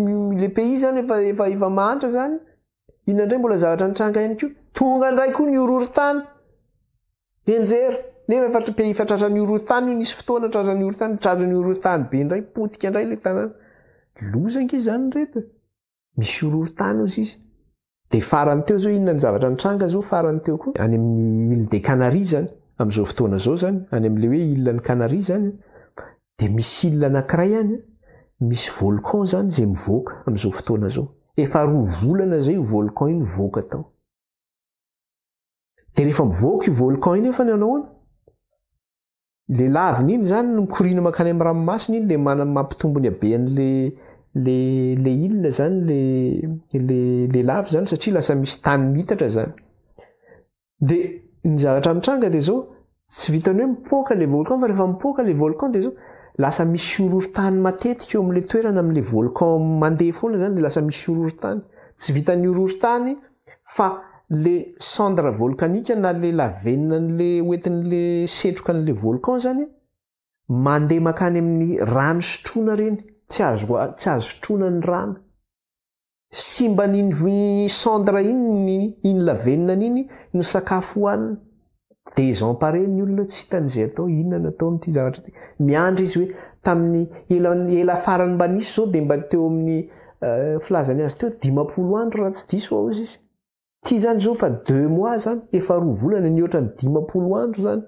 le pays zany efa mahantra zany inona indray mbola zavatra nitranga ihany koa tonga indray koa ny horohorontany enjera nefa pays fatratra ny horohorontany io nisy fotoana tratra ny horohorontany be indray potika indray le tanàna lozange zany reto misy horohorontany ozy izy de farany teo zao inona ny zavatra nitranga zao farany teo koa any amin'ny île des Canaries zany am'izao fotoana zao zany any amin'le hoe île-ny Canaries zany de misy île anankiray any misy volcan zany zay mivoaka am'izao fotoana zao efa 2 volana zay io volcan iny mivoaka tao de rehefa mivoaka io volcan iny efa ny anaoana le laviny iny zany no mikorina makany amin'ny ranomasina iny de mampitombony habean'le île zany le lavy zany satria lasa misy tany mitatra zany de ny zavatra mitranga de zao tsy vitany hoe mipoaka le volcan fa rehefa mipoaka le volcan de zao lasa misy horohorontany matetika eo amin'le toerana amin'le volcan mandeha foana zany de lasa misy horohorontany tsy vitan'ny horohorontany fa le cendre volcanika na le lavenina n'le oentin'le setroka n'le volcan zany mandeha makany amin'ny rano sotroina reny tsy azo sotroina ny rano simba n'iny cendre iny lavenina iny no sakafo hohanina désemparé ny olona tsy hitan'izay atao inona natao amin'ity zavatra ty miandry izy hoe tamin'ny ela farany mba nisy zao de mba teo amin'ny filazany azy teo 10 andro raha tsy diso ao izy izy ty zany zao fa 2 mois zany efa 2 volana ny oatra ny 10 andro zany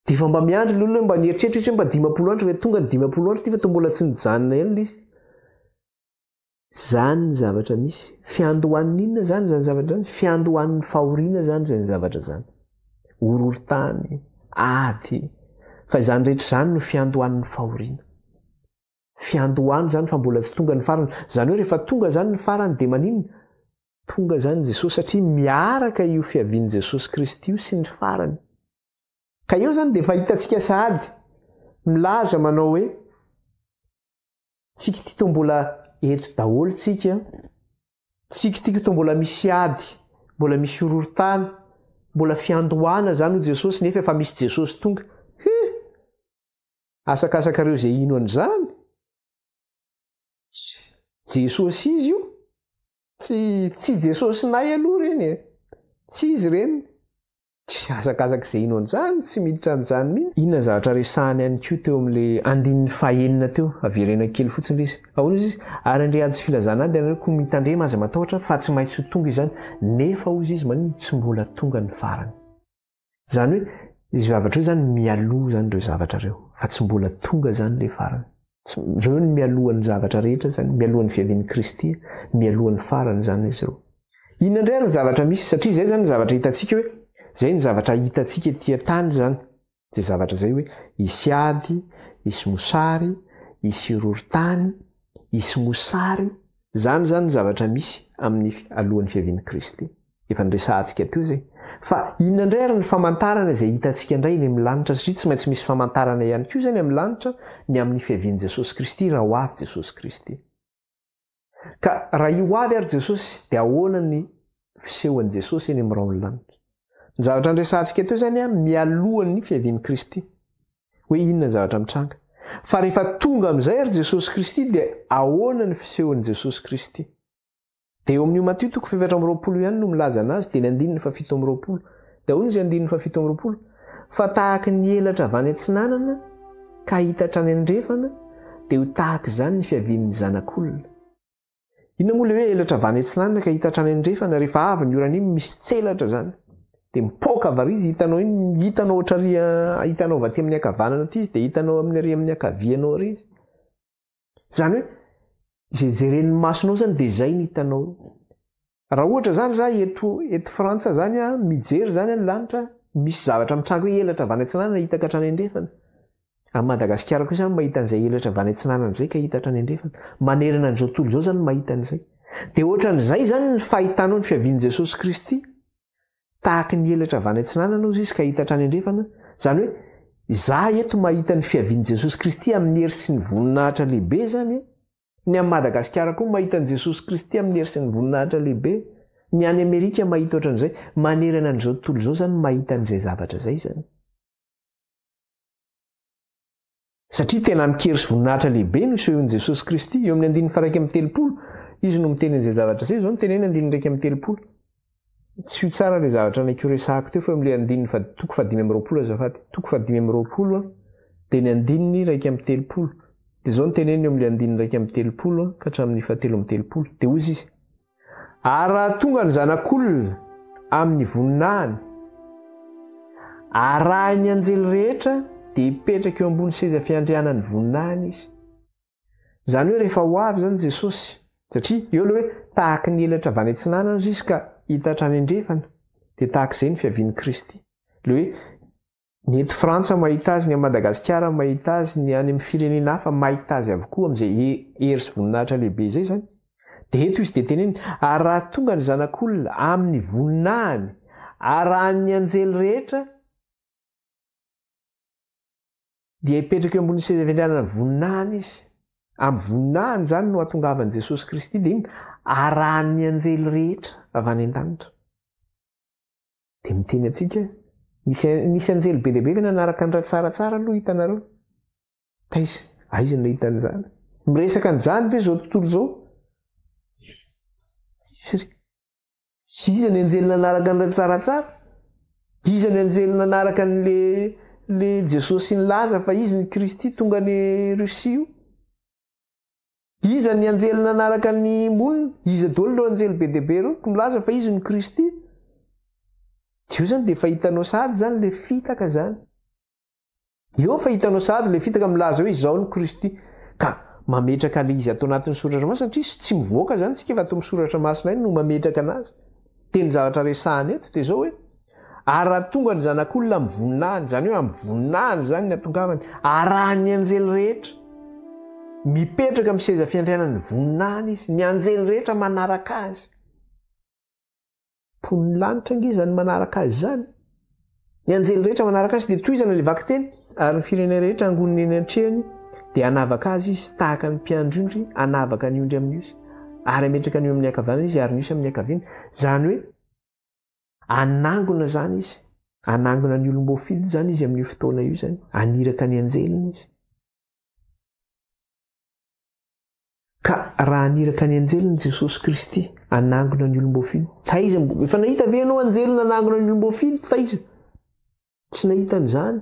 de fa mba miandry le olona mba nieritreritra mba 10 andro fa tonga ny 10 andro ty fa to mbola tsy nijanona eny le izy zany ny zavatra misy fiandohan'ny inona zany zavatra zany fiandohan'ny fahoriana zany zay ny zavatra zany horohorontany ady fa zany rehetra zany no fiandohan'ny fahoriana fiandohany zany fa mbola tsy tonga ny farany zany hoe rehefa tonga zany ny farany de maninona tonga zany Jesosy satria miaraka io fiavian'i Jesosy Kristy io sy ny farany ka eo zany de fa hitantsika sahady milaza manao hoe tsika ty to mbola eto daholo tsika, tsika tika to mbola misy ady, mbola misy ororon-tany, mbola fiandohana zany ho Jesosy nefa efa misy Jesosy tonga. Asakasaka reo zay ino an'izany? Jesosy izy io? Tsy Jesosy nay aloha reny e. Tsy izy reny. Tsy asakasaka zay ino an'izany, tsy miditra amin'izany mihitsy. Inona zavatra resahany ihany koa teo amin'le andininy fahaenina teo, averena kely fotsiny izy. Ahoana izy? Ary andre ady sy filazana ady ianareo koa mitandrema aza matahotra fa tsy maintsy ho tonga izany, nefa hozy izy manino tsy mbola tonga ny farany. Zany hoe izy zavatra io zany mialoha zany ireo zavatra reo, fa tsy mbola tonga zany le farany. Reo ny mialohan'ny zavatra rehetra zany, mialohan'ny fiavian'i Kristy, mialohan'ny farany zany izy reo. Inona indray ny zavatra misy? Satria zay zany ny zavatra hitantsika hoe zay ny zavatra hitantsika etỳ tany zany. Zay zavatra zay hoe hisy ady, hisy mosary, hisy hororon-tany, hisy mosary, zany ny zavatra misy amin'ny alohan'ny fiavian'i Kristy. Efa niresahantsika teo zay. Fa inona indray ary ny famantarana izay hitantsika indray ny amin'ny lanitra, satria tsy maintsy misy famantarana ihany koa zany amin'ny lanitra ny amin'ny fiavian'i Jesosy Kristy raha ho avy Jesosy Kristy. Ka raha io avy ary Jesosy dia ahoana ny fisehoan'i Jesosy eny amin'ny raon'ny lanitra? Ny zavatra niresahantsika teo zany mialohan'ny fiavian'i Kristy. Hoe inona ny zavatra mitranga? Fa rehefa tonga amin'izay ary Jesosy Kristy dia ahoana ny fisehoan'i Jesosy Kristy? Dia eo amin'io Mateo 7:20 ihany no milaza anazy, dia ny 7:20. Dia ahoana izy 7:20? Fa tahaka ny elatra avy any antsinanana ka hita hatrany andrefana dia ho tahaka izany ny fiavian'ny zanak'olona. Inona moa ilay hoe elatra avy any antsinanana ka hita hatrany andrefana? Rehefa avy ny orana iny misy tselatra zany. Dia mipoaka varizy, hitanao ohatria hitanao avy aty amin'ny ankavanana aty izy dia hitanao amin'ny ary amin'ny ankavianao ary izy. Zany hoe izay jeren'ny masonao zany dia izay ny hitanao. Raha ohatra zany za eto Frantsa zany mijery zany ny lanitra, misy zavatra mitranga hoe elatra avy any antsinanana hitaka hatrany andrefana. A Madagasikara koa zany mahita an'izay elatra avy any antsinanana izay ka hita hatrany andrefana. Manerana an'izao tontolo izao zany mahita an'izay. Dia ohatran'izay zany ny fahitanao ny fiavian'i Jesosy Kristy. Tahaka ny elatra avy any antsinanana ozy izy ka hita hatrany andrefana. Zany hoe za eto mahita ny fiavian'i Jesosy Kristy amin'ny hery sy ny voninahitra lehibe zany. Ny amin'ny Madagasikara koa mahita an'i Jesosy Kristy amin'ny hery sy ny voninahitra lehibe. Ny any Amerika mahita ohatran'izay. Manerana an'izao tontolo izao zany mahita an'izay zavatra izay zany. Satria tena mikery sy voninahitra lehibe no isehon'i Jesosy Kristy. Eo amin'ny 1:30 izy no miteny an'izay zavatra izay. Izao no teneny 1:30. Tsy ho tsara ilay zavatra naikio resahako teo fa amin'ilay 5:20 azafady. 5:20 dia ny 1:30. Dia izao no teneny eo amin'ilay 1:30 ka hatramin'ny 7:30. Dia hozy izy: ary raha tonga ny zanak'olona amin'ny voninahiny, arahiny anjely rehetra dia hipetraka eo ambony seza fiandrianany voninahiny izy. Izany hoe rehefa ho avy zany Jesosy, satria eo ilay hoe tahaka ny elatra avy any antsinanana izy ka hita hatrany andrefana, dia tahaka izay ny fiavian'i Kristy. Ilay hoe ny eto Frantsa mahita azy, ny a Madagasikara mahita azy, ny any amin'ny firenena hafa mahita azy avokoa amin'izay hery sy voninahitra lehibe izay zany. Dia eto izy dia teneny: ary raha tonga ny zanak'olona amin'ny voninahiny, arahan'ny anjely rehetra dia hipetraka eo ambony seza fiandrianana voninahiny izy. Amin'ny voninahiny zany no hahatongavan'i Jesosy Kristy. Dia iny arahan'ny anjely rehetra avy any an-danitra. Dia miteny antsika misy anjely be lehibe nanaraka ny raha tsaratsara aloha hitanareo. Taiza? Aiza no hitan'izany? Miresaka an'izany ve izao tontolo izao? Tsy iza ny anjely nanaraka ny raha tsaratsara? Iza ny anjely nanaraka le Jesosy nilaza fa izy ny Kristy tonga ny Rosia io? Iza ny anjely nanaraka ny monina? Iza daholo ireo anjely be dehibe ireo milaza fa izy ny Kristy? Io zany dia fahitanao sady zany le fitaka zany. Eo fahitanao sady le fitaka milaza hoe izao ny Kristy. Ka mametraka le izy atao anatin'ny soratra masina, satria tsy mivoaka zany tsika fa atao amin'ny soratra masina iny no mametraka anazy. Teny zavatra resahany eto dia izao hoe: ary raha tonga ny zanak'olona amin'ny voninahiny, zany hoe amin'ny voninahiny zany ny hatongavany, arahan'ny anjely rehetra, mipetraka amin'ny seza fiandrianany voninahiny izy, ny anjely rehetra manaraka azy. Pon'ny lanitra nge zany manaraka azy zany. Ny anjely rehetra manaraka azy dia toy izany le vaky teny: ary ny firenena rehetra angoniny eny antrehany dia anavaka azy izy tahaka ny mpiandrondry anavaka ny ondry amin'ny osy ary ametraka ny eo amin'ny akavanana izy ary ny osy amin'ny akaviana zany hoe anangona zany izy anangona ny olom-boafidy zany izy amin'ny fotoana io zany aniraka ny anjelina izy ka raha aniraka ny anjelina Jesosy Kristy anangona ny olom-boafidy taiza efa nahita ve ianao anjelina anangona ny olom-boafidy taiza tsy nahita an'izany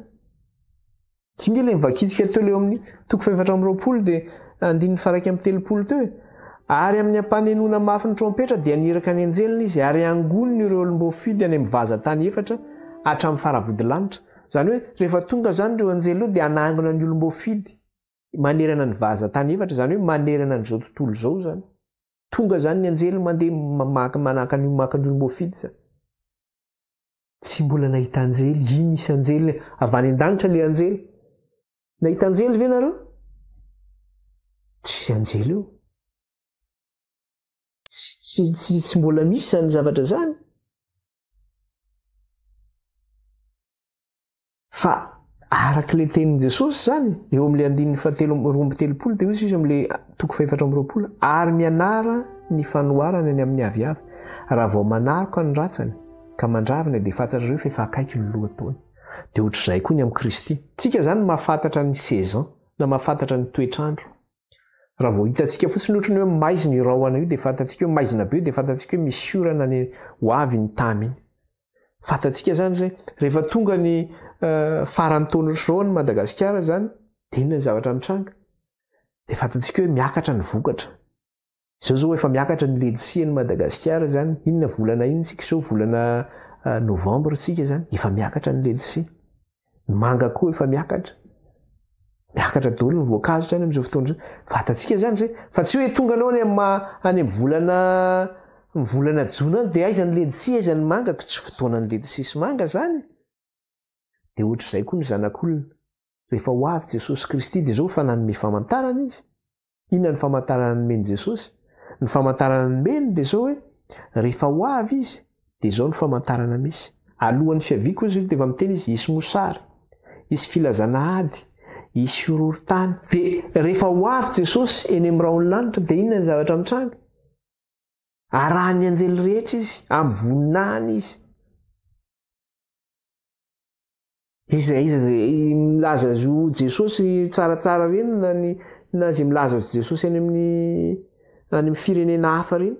tinga le mivakitsika teo leo amin'ny 720 dia 1:30 teo ary amin'ny ampanenona mafy ny trompetra dia aniraka ny anjelina izy ary angoniny ireo olom-boafidy any amin'ny vaza-tany efatra hatramin'ny faravodilanitra zany hoe rehefa tonga zany ireo anjelina dia anangona ny olom-boafidy manerana ny vaza-tany efatra zany hoe manerana n'izao tontolo izao zany tonga zany ny anjelina mandeha manaka ny olom-boafidy zany tsy mbola nahita anjely iny isy anjely avy any an-danitra le anjely nahita anjely ve nareo tsy anjely io tsy mbola misy zany zavatra zany fa arak'le tenin' Jesosy zany eo amin'le 1:30 dia misy izy amin'le 720 ary mianara ny fanoharana any amin'ny aviavy raha vao manarika ny ratsany ka mandravina dia fantatrareo fa efa akaiky ny lohataony dia ohatr'izay koa ny amin'ny Kristy tsika zany mahafantatra ny saison na mahafantatra ny toetrandro raha vao hitantsika fotsiny ohatrany hoe maizina iraoana io dia fantatsika hoe maizina be io dia fantatsika hoe misy orana ny hoavy ny tamy iny fantatsika zany zay rehefa tonga ny farany taona ohatr'izao ny Madagasikara zany dia inona ny zavatra mitranga dia fantatsika hoe miakatra ny vokatra izao zao efa miakatra ny ledisia ny Madagasikara zany inona volana iny tsika izao volana novambra tsika zany efa miakatra ny ledisia ny manga koa efa miakatra daholo ny voankazo zany amin'izao fotoana izao fantatsika zany zay fa tsy hoe tonga anao any amin'ny volana jona any dia aiza ny ledisia aiza ny manga ka tsy fotoana ny ledisia sy manga zany dia ohatr'izay koa ny zanak'olona rehefa ho avy Jesosy Kristy dia izao fa nanome famantarana izy inona ny famantarana nomeny Jesosy ny famantarana nomeny dia izao hoe rehefa ho avy izy dia izao ny famantarana misy alohan'ny fiaviako izy dia efa miteny izy hisy mosary hisy filazana ady hisy horohorontany dia rehefa ho avy Jesosy eny amin'ny raony lanitra dia inona ny zavatra mitranga arahany anjely rehetra izy amin'ny voninahiny izy milaza zo Jesosy tsaratsara reny na zay milaza Jesosy any amin'ny firenena hafa reny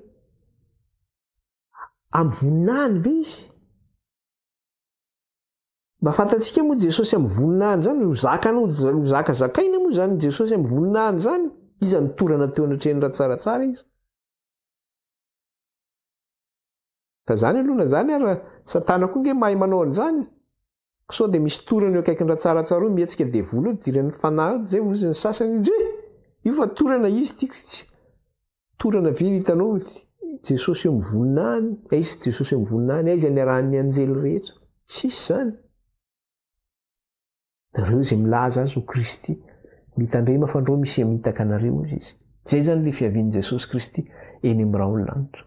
amin'ny voninahiny ve izy mba fantatsika moa Jesosy amin'ny voninahiny zany ho zakazakaina moa zany Jesosy amin'ny voninahiny zany izy nitorana teo anatrehany raha tsaratsara izy fa zany aloha zany ary satana koa nge mahay manao an'izany sao dia misy torana eo akaiky ny raha tsaratsara io mihetsika devoly io dirany fanahy zay vozy ny sasany io fa torana izy tiako torana vily hitanao Jesosy eo amin'ny voninahiny aiza Jesosy eo amin'ny voninahiny aiza ny arahan'ny anjely rehetra tsisy zany nareo izay milaza azy ho Kristy mitandrema fa andreo misy mitaka anareo izy zay zany le fiavian'i Jesosy Kristy eny amin'ny raony lanitra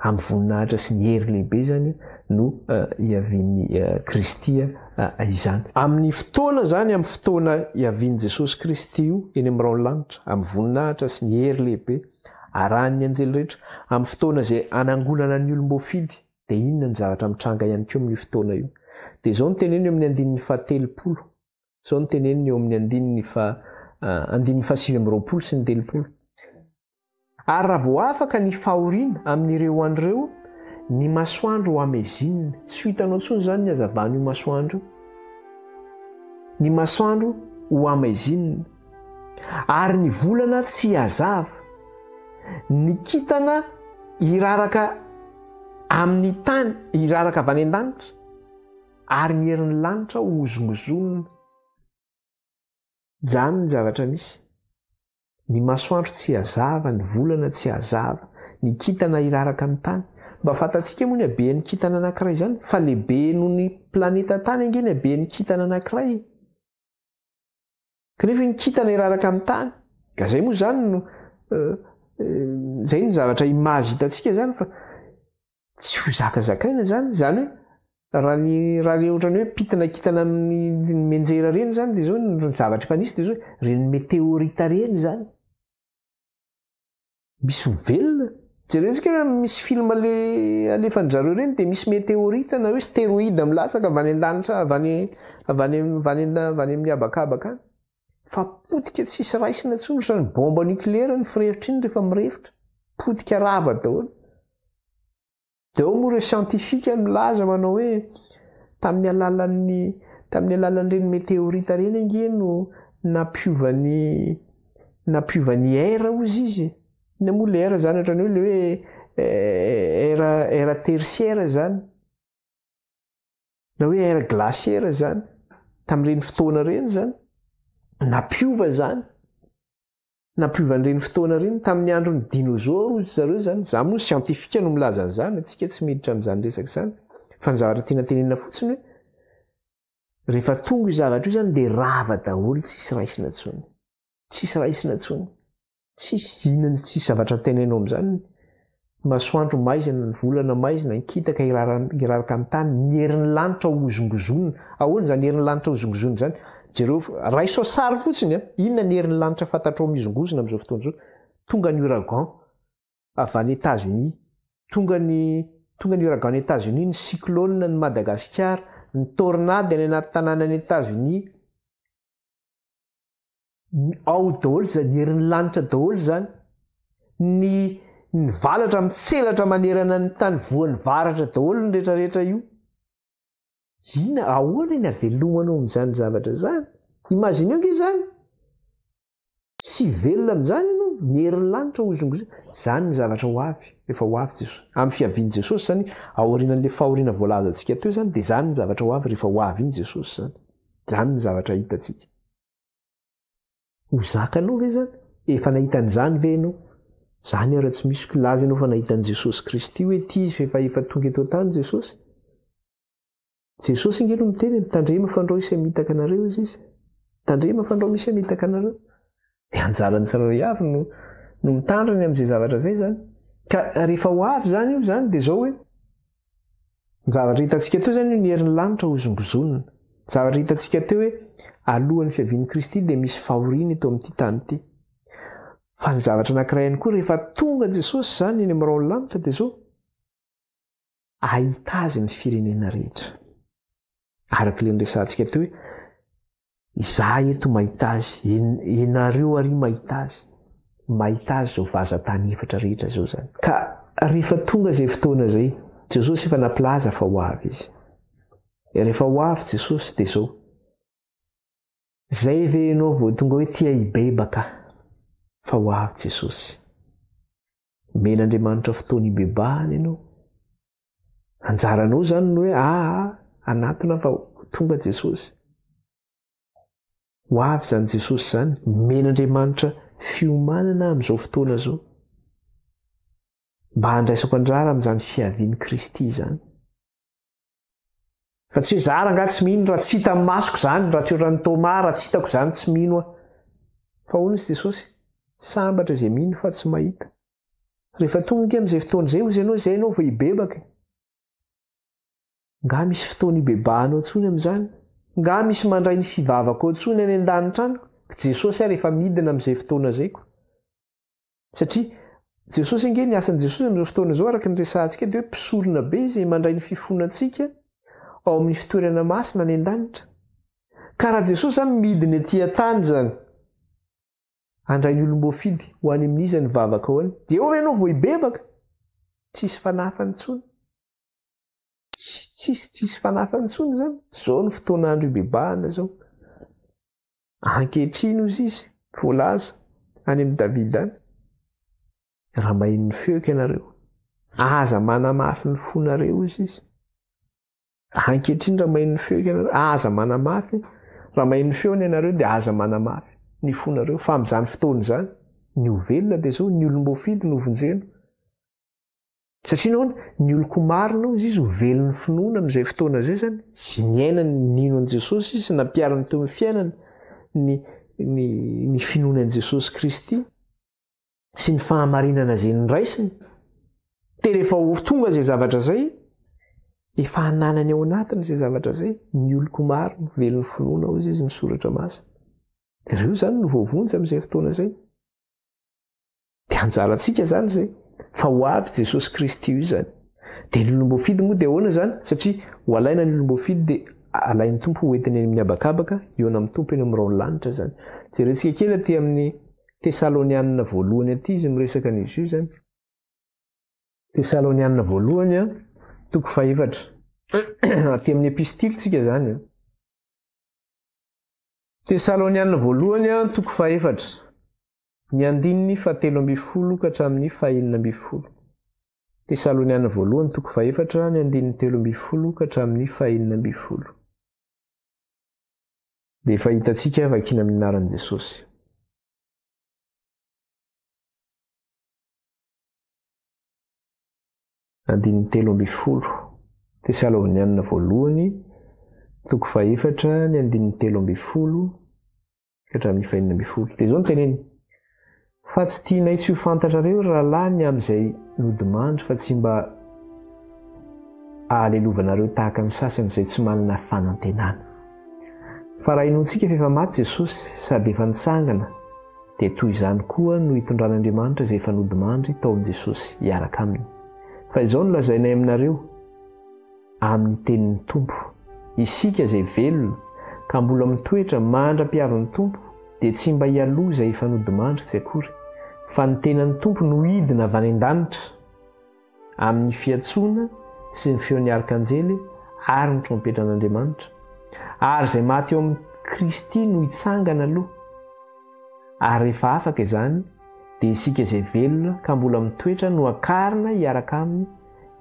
amin'ny voninahitra sy ny hery lehibe zany no hiavian'ny Kristy izany amin'ny fotoana zany amin'ny fotoana hiavian'i Jesosy Kristy io eny amin'ny raony lanitra amin'ny voninahitra sy ny hery lehibe arahan'ny anjely rehetra amin'ny fotoana izay anangolana ny olom-boafidy dia inona ny zavatra mitranga ihany koa amin'ny fotoana io dia izao ny teneny eo amin'ny 1:30 izao ny teneny eo amin'ny 1:720 sy ny 30 ary raha vao afaka ny fahoriana amin'ireo andreo ny masoandro ho amezinina tsy ho hitanao intsony zany ny hazavana io masoandro ny masoandro ho amezinina ary ny volana tsy hazava ny kintana iraraka amin'ny tany iraraka avy any an-danitra ary ny herin'ny lanitra ho ozongozonina zany ny zavatra misy ny masoandro tsy hazava ny volana tsy hazava ny kintana iraraka amin'ny tany mba fantatsika moa ny haben'ny kintana anankiray zany fa lehibe noho ny planeta tany ange ny haben'ny kintana anankiray kanefa ny kintana iraraka amin'ny tany ka zay moa zany no zay ny zavatra imazy hitantsika zany fa tsy ho zakazakaina zany hoe raha le ohatrany hoe pitina kitana amin'ny menjera reny zany de zao ny zavatra efa nisy de zao reny météorite reny zany misy velona jeretsika raha misy film alefan'zareo reny de misy météorite na hoe stéroïde milatsaka avy any an-danitra avy any amin'ny abakabaka any fa potika tsisy raisina tsony zany bomba nucléaire ny firehitra iny rehefa mirefitra potika rava daholo de ao moa ireo scientifique milaza manao hoe tamin'ny alalan'ireny météorite reny angeno nampiovan'ny air ozy izy na moa le air zany ohatrany hoe le hoe air tertiaire zany na hoe air glaciaire zany tamin'ireny fotoana reny zany nampiovan'ireny fotoana reny tamin'ny andron'ny dinosaure ozy zareo zany za moa scientifique no milaza an'izany atsika tsy miditra amin'izany resaka zany fa ny zavatra tiana tenenina fotsiny hoe rehefa tonga io zavatra io zany de rava daholo tsisy raisina tsony tsisy inona tsisy zavatra tenenao amin'izany masoandro maizina ny volana maizina nkitaka iraraka amin'ny tany ny herin'ny lanitra ozongozonina ahoana zany herin'ny lanitra ozongozonina zany jereo raisao sary fotsiny inona ny herin'ny lanitra fantatrao mizongozona amin'izao fotoana zao tonga ny ouragan avy any États-Unis tonga ny ouragan ny États-Unis ny cyclone ny Madagascar ny tornade any anaty tanàna ny États-Unis ao daholo zany ny herin'ny lanitra daholo zany ny valatra mitselatra manerana ny tany voan'ny varatra daholo ny rehetrarehetra io ina ahoana ny avelomanao amin'izany zavatra zany imazineo nge zany tsy velona amin'izany ianao ny herin'ny lanitra ozongozona zany ny zavatra ho avy rehefa ho avy Jesosy amin'ny fiavian'i Jesosy zany aorianan'le fahoriana voalazantsika teo zany de zany ny zavatra ho avy rehefa ho avy iny Jesosy zany ny zavatra hitantsika ho zakanao ve zany efa nahitan'izany ve ianao zany ara tsy misy laza ianao fa nahitan'i Jesosy Kristy hoe ty izy efa tonga eto tany Jesosy ingeno miteny mitandrema fandrao isy mitaka anareo izy tandrema fandrao misy mitaka anareo de anjarany tsirairay avy no mitandriny amin'izay zavatra zay zany ka rehefa ho avy zany io zany de zao hoe zavatra hitantsika teo zany io ny herin'ny lanitra ozongozonina zavatra hitantsika teo hoe alohan'ny fiavian'i Kristy de misy fahoriana eto amin'ity tany ity fa ny zavatra anankiray ihany koa rehefa tonga Jesosy zany eny amin'irao ny lanitra de zao ahita azy ny firenena rehetra araka le nyresantsika teo hoe izaho eto mahita azy ianareo ary mahita azy zao vazatany efatra rehetra zao zany ka rehefa tonga zay fotoana zay Jesosy efa nampilaza fa ho avy izy rehefa ho avy Jesosy de zao zay ve ianao vao tonga hoe tia hibebaka fa ho avy Jesosy men'Andriamanitra fotoana hibebahana ianao anjaranao zany no hoe anatona fa tonga Jesosy ho avy zany Jesosy zany men'Andriamanitra fiomanana amin'izao fotoana zao mba handraisako anjara amin'izany fiavian'i Kristy zany fa tsy hoe zara nga tsy mino raha tsy hita amin'ny masoko zany raha tsy ohatran'ny Toma raha tsy hitako zany tsy mino fa hono izy Jesosy sambatra izay mino fa tsy mahita rehefa tonga ke amin'izay fotoana zay ozy ianao zay ianao vao hibebaka nga misy fotoana hibebahanao antsony amin'izany nga misy mandray ny fivavaka ao antsony any an-danitra any Jesosy ary efa midina amin'izay fotoana zayko satria Jesosy ange ny asan'i Jesosy amin'izao fotoana zao araka ny resantsika de hoe mpisorona be izay mandray ny fifonatsika ao amin'ny fitoerana masina any an-danitra ka raha Jesosy zany midina etỳ an-tany zany andray ny olom-boafidy ho any amin'iza ny vavaka ao any de eo ianao vao hibebaka tsisy fanafany tsony tsisy fanafany tsony zany zao ny fotoanandro hibebahana zao ankehitriny ozy izy voalaza any amin'ny Davida any raha mahin'ny feoka ianareo aza manamafy ny fonareo izy ankehitriny raha mahin'ny feoka ianareo aza manamafy raha mahin'ny feony ianareo de aza manamafy ny fonareo fa amin'izany fotoana zany ny ovelona de zao ny olom-boafidy no ovonjeno satria nahoana ny oloko marina izy izy hovelon'ny finoana amin'izay fotoana zay zany sy niainany nino an' Jesosy izy sy nampiarany teo amin'ny fiainany ny finoanan'i Jesosy Kristy sy ny fahamarinana zay ny raisiny de rehefa tonga zay zavatra zay efa hananany ao anatiny izay zavatra zay, ny oloko maro no velon'ny finoana ao izy ny soratra masina. Ireo zany no voavonjy amin'izay fotoana zay. Dia anjarantsika zany zay, fa ho avy Jesosy Kristy io zany. Dia ny olom-boafidy moa dia ahoana zany? Satria ho alaina ny olom-boafidy dia alain'ny tompo hoentiny eny amin'ny habakabaka, eo amin'ny tompo eny amin'ny rao lanitra zany. Jerentsika kely aty amin'ny Tesalonianina voalohany aty izy miresaka an'izy io zany. Tesalonianina voalohany a, toko 4. Aty amin'ny epistilitsika zany. Tesalonianina voalohany a, toko 4. Ny andininy 7:10 ka hatramin'ny 9:10. Tesalonianina voalohany, toko 4, ny andininy 3:10 ka hatramin'ny 9:10. Dia efa hitantsika vakina amin'ny anaran'i Jesosy. Andininy 3:10. Tesalonianina voalohany, toko 4, ny andininy 3:10 ka hatramin'ny 9:10. Dia izao no teneny: fa tsy tianay tsy ho fantatrareo rahalahy ny amin'izay nodimandry fa tsy mba ahaleelovanareo tahaka ny sasany izay tsy manana fanantenana. Fa raha inontsika fa efa maty Jesosy sady efa nitsangana, dia toy izany koa no hitondran'Andriamanitra izay efa nodimandry tao amin'i Jesosy hiaraka aminy. Fa izao no lazainay aminareo amin'ny tenin'ny Tompo, isika izay velona ka mbola mitoetra mandra-piavin'ny Tompo, dia tsy mba hialoza efa nodimandry tsy akory, fa ny tenan'ny Tompo no hidina avy any an-danitra amin'ny fiantsoana sy ny feon'ny arkanjely ary ny trompetran'Andriamanitra, ary izay maty eo amin'ny Kristy no hitsangana aloha. Ary rehefa afaka izany, dia isika izay velona ka mbola mitoetra no akarina hiaraka aminy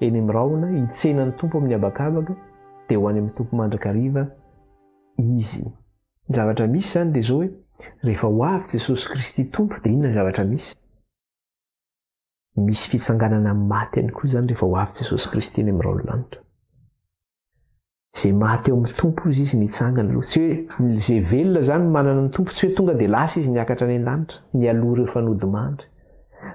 eny amin'ny rahona hitsenan'ny Tompo amin'ny habakabaka, dia ho any amin'ny Tompo mandrakariva izy. Ny zavatra misy zany dia izao hoe rehefa ho avy Jesosy Kristy Tompo dia inona ny zavatra misy? Misy fitsanganana maty ihany koa zany rehefa ho avy Jesosy Kristy eny amin'ny raolanitra. Izay maty eo amin'ny Tompo izy nitsangana aloha. Tsy hoe izay velona zany manana ny Tompo, tsy hoe tonga dia lasa izy niakatra any an-danitra nialoha ireo fanodimandry.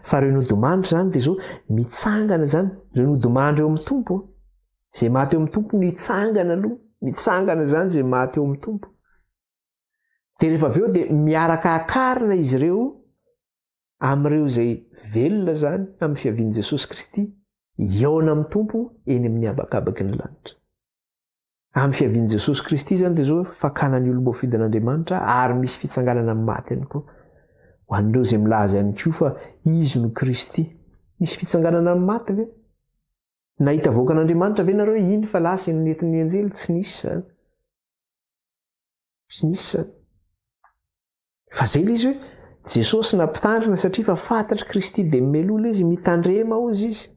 Fa ireo nodimandry zany dia izao mitsangana zany, ireo nodimandry eo amin'ny Tompo. Izay maty eo amin'ny Tompo nitsangana aloha, mitsangana zany izay maty eo amin'ny Tompo. Dia rehefa avy eo dia miaraka akarina izy ireo amin'ireo izay velona zany amin'ny fiavian'i Jesosy Kristy eona amin'ny Tompo eny amin'ny habakabaky ny lanitra. Amin'ny fiavian'i Jesosy Kristy zany dia izao fakana ny olom-boafidy an'Andriamanitra ary misy fitsanganana amin'ny maty ihany koa. Ho an'ireo izay milaza ihany koa fa izy no Kristy, misy fitsanganana amin'ny maty ve? Nahita voaka an'Andriamanitra ve nareo iny fa lasa eny nentin'ny anjely? Tsy nisy zany. Tsy nisy zany. Fa zay izy hoe Jesosy nampitandrina satria fa fantatra Kristy dia mimelola izy, mitandrema ao izy.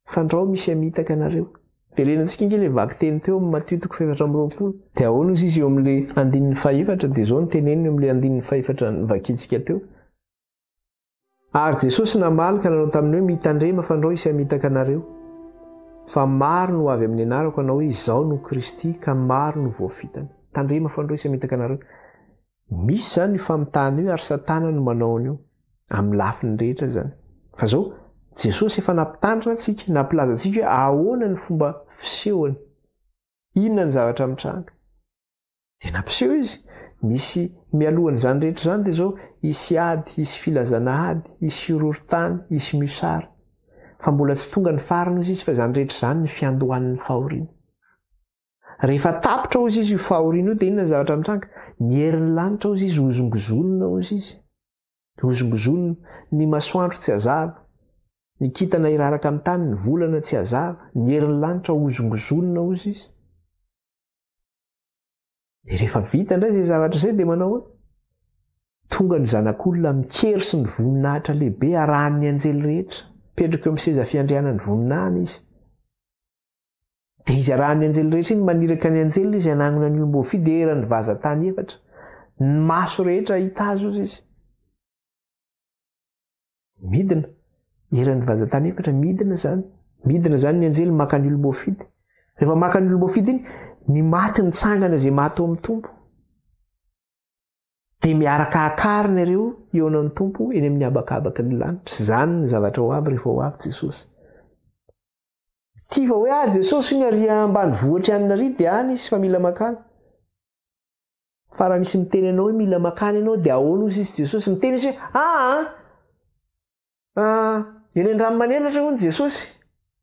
Fandrao misy hamitaka anareo. Velenantsika inge ilay vaky teny teo amin'ny Matthieu 4:20. Dia ahoana izy eo amin'ilay andininy 4 dia izao no teneniny amin'ilay andininy 4 nivakitsika teo. Ary Jesosy namaly ka nanao taminy hoe mitandrema fandrao isy hamitaka anareo. Fa maro no avy amin'ny anarako anao hoe izao no Kristy ka maro no voafitany. Tandrema fandrao isy hamitaka anareo. Misy zany io famitana io ary Satana no manao an'io amin'ny lafiny rehetra zany. Fa izao Jesosy efa nampitandrina antsika, nampilaza antsika hoe ahoana ny fomba fisehony, inona ny zavatra mitranga. Dia nampiseho izy, misy mialohan'izany rehetra zany dia izao hisy ady, hisy filazana ady, hisy horohorontany, hisy miosary. Fa mbola tsy tonga ny farany izy fa zany rehetra zany ny fiandohan'ny fahoriana. Rehefa tapitra ozy izy io fahoriana io dia inona ny zavatra mitranga? Ny herin'ny lanitra ozy izy hozongozonina ozy izy. Hozongozonina, ny masoandro tsy hazava, ny kintana iraraka amin'ny tany, ny volana tsy hazava, ny herin'ny lanitra hozongozonina ozy izy. Dia rehefa vita indray izay zavatra izay dia manao hoe tonga ny zanak'olona mikery sy ny voninahitra lehibe arahan'ny anjely rehetra, petraka eo amin'ny seza fiandrianan'ny voninahitra izy. Dia izy arahan'ny anjely rehetra iny maniraka ny anjely izy anagnona ny olom-boafidy eran'ny vazantany efatra, ny maso rehetra hita azy ozy izy. Midina, eran'ny vazantany efatra midina zany. Midina zany ny anjely maka ny olom-boafidy. Rehefa maka ny olom-boafidy iny, ny maty nitsangana izay maty eo amin'ny Tompo. Dia miaraka akarina ireo eo amin'ny Tompo eny amin'ny habakabaka ny lanitra. Zany ny zavatra ho avy rehefa ho avy Jesosy. Ty va hoe Jesosy ny ary ambany vohatra any nary dia any izy fa mila makany. Fa raha misy miteny anao hoe mila makany ianao dia ahoana ozy izy Jesosy miteny izy hoe eny an-dranomanelatra hoy ny Jesosy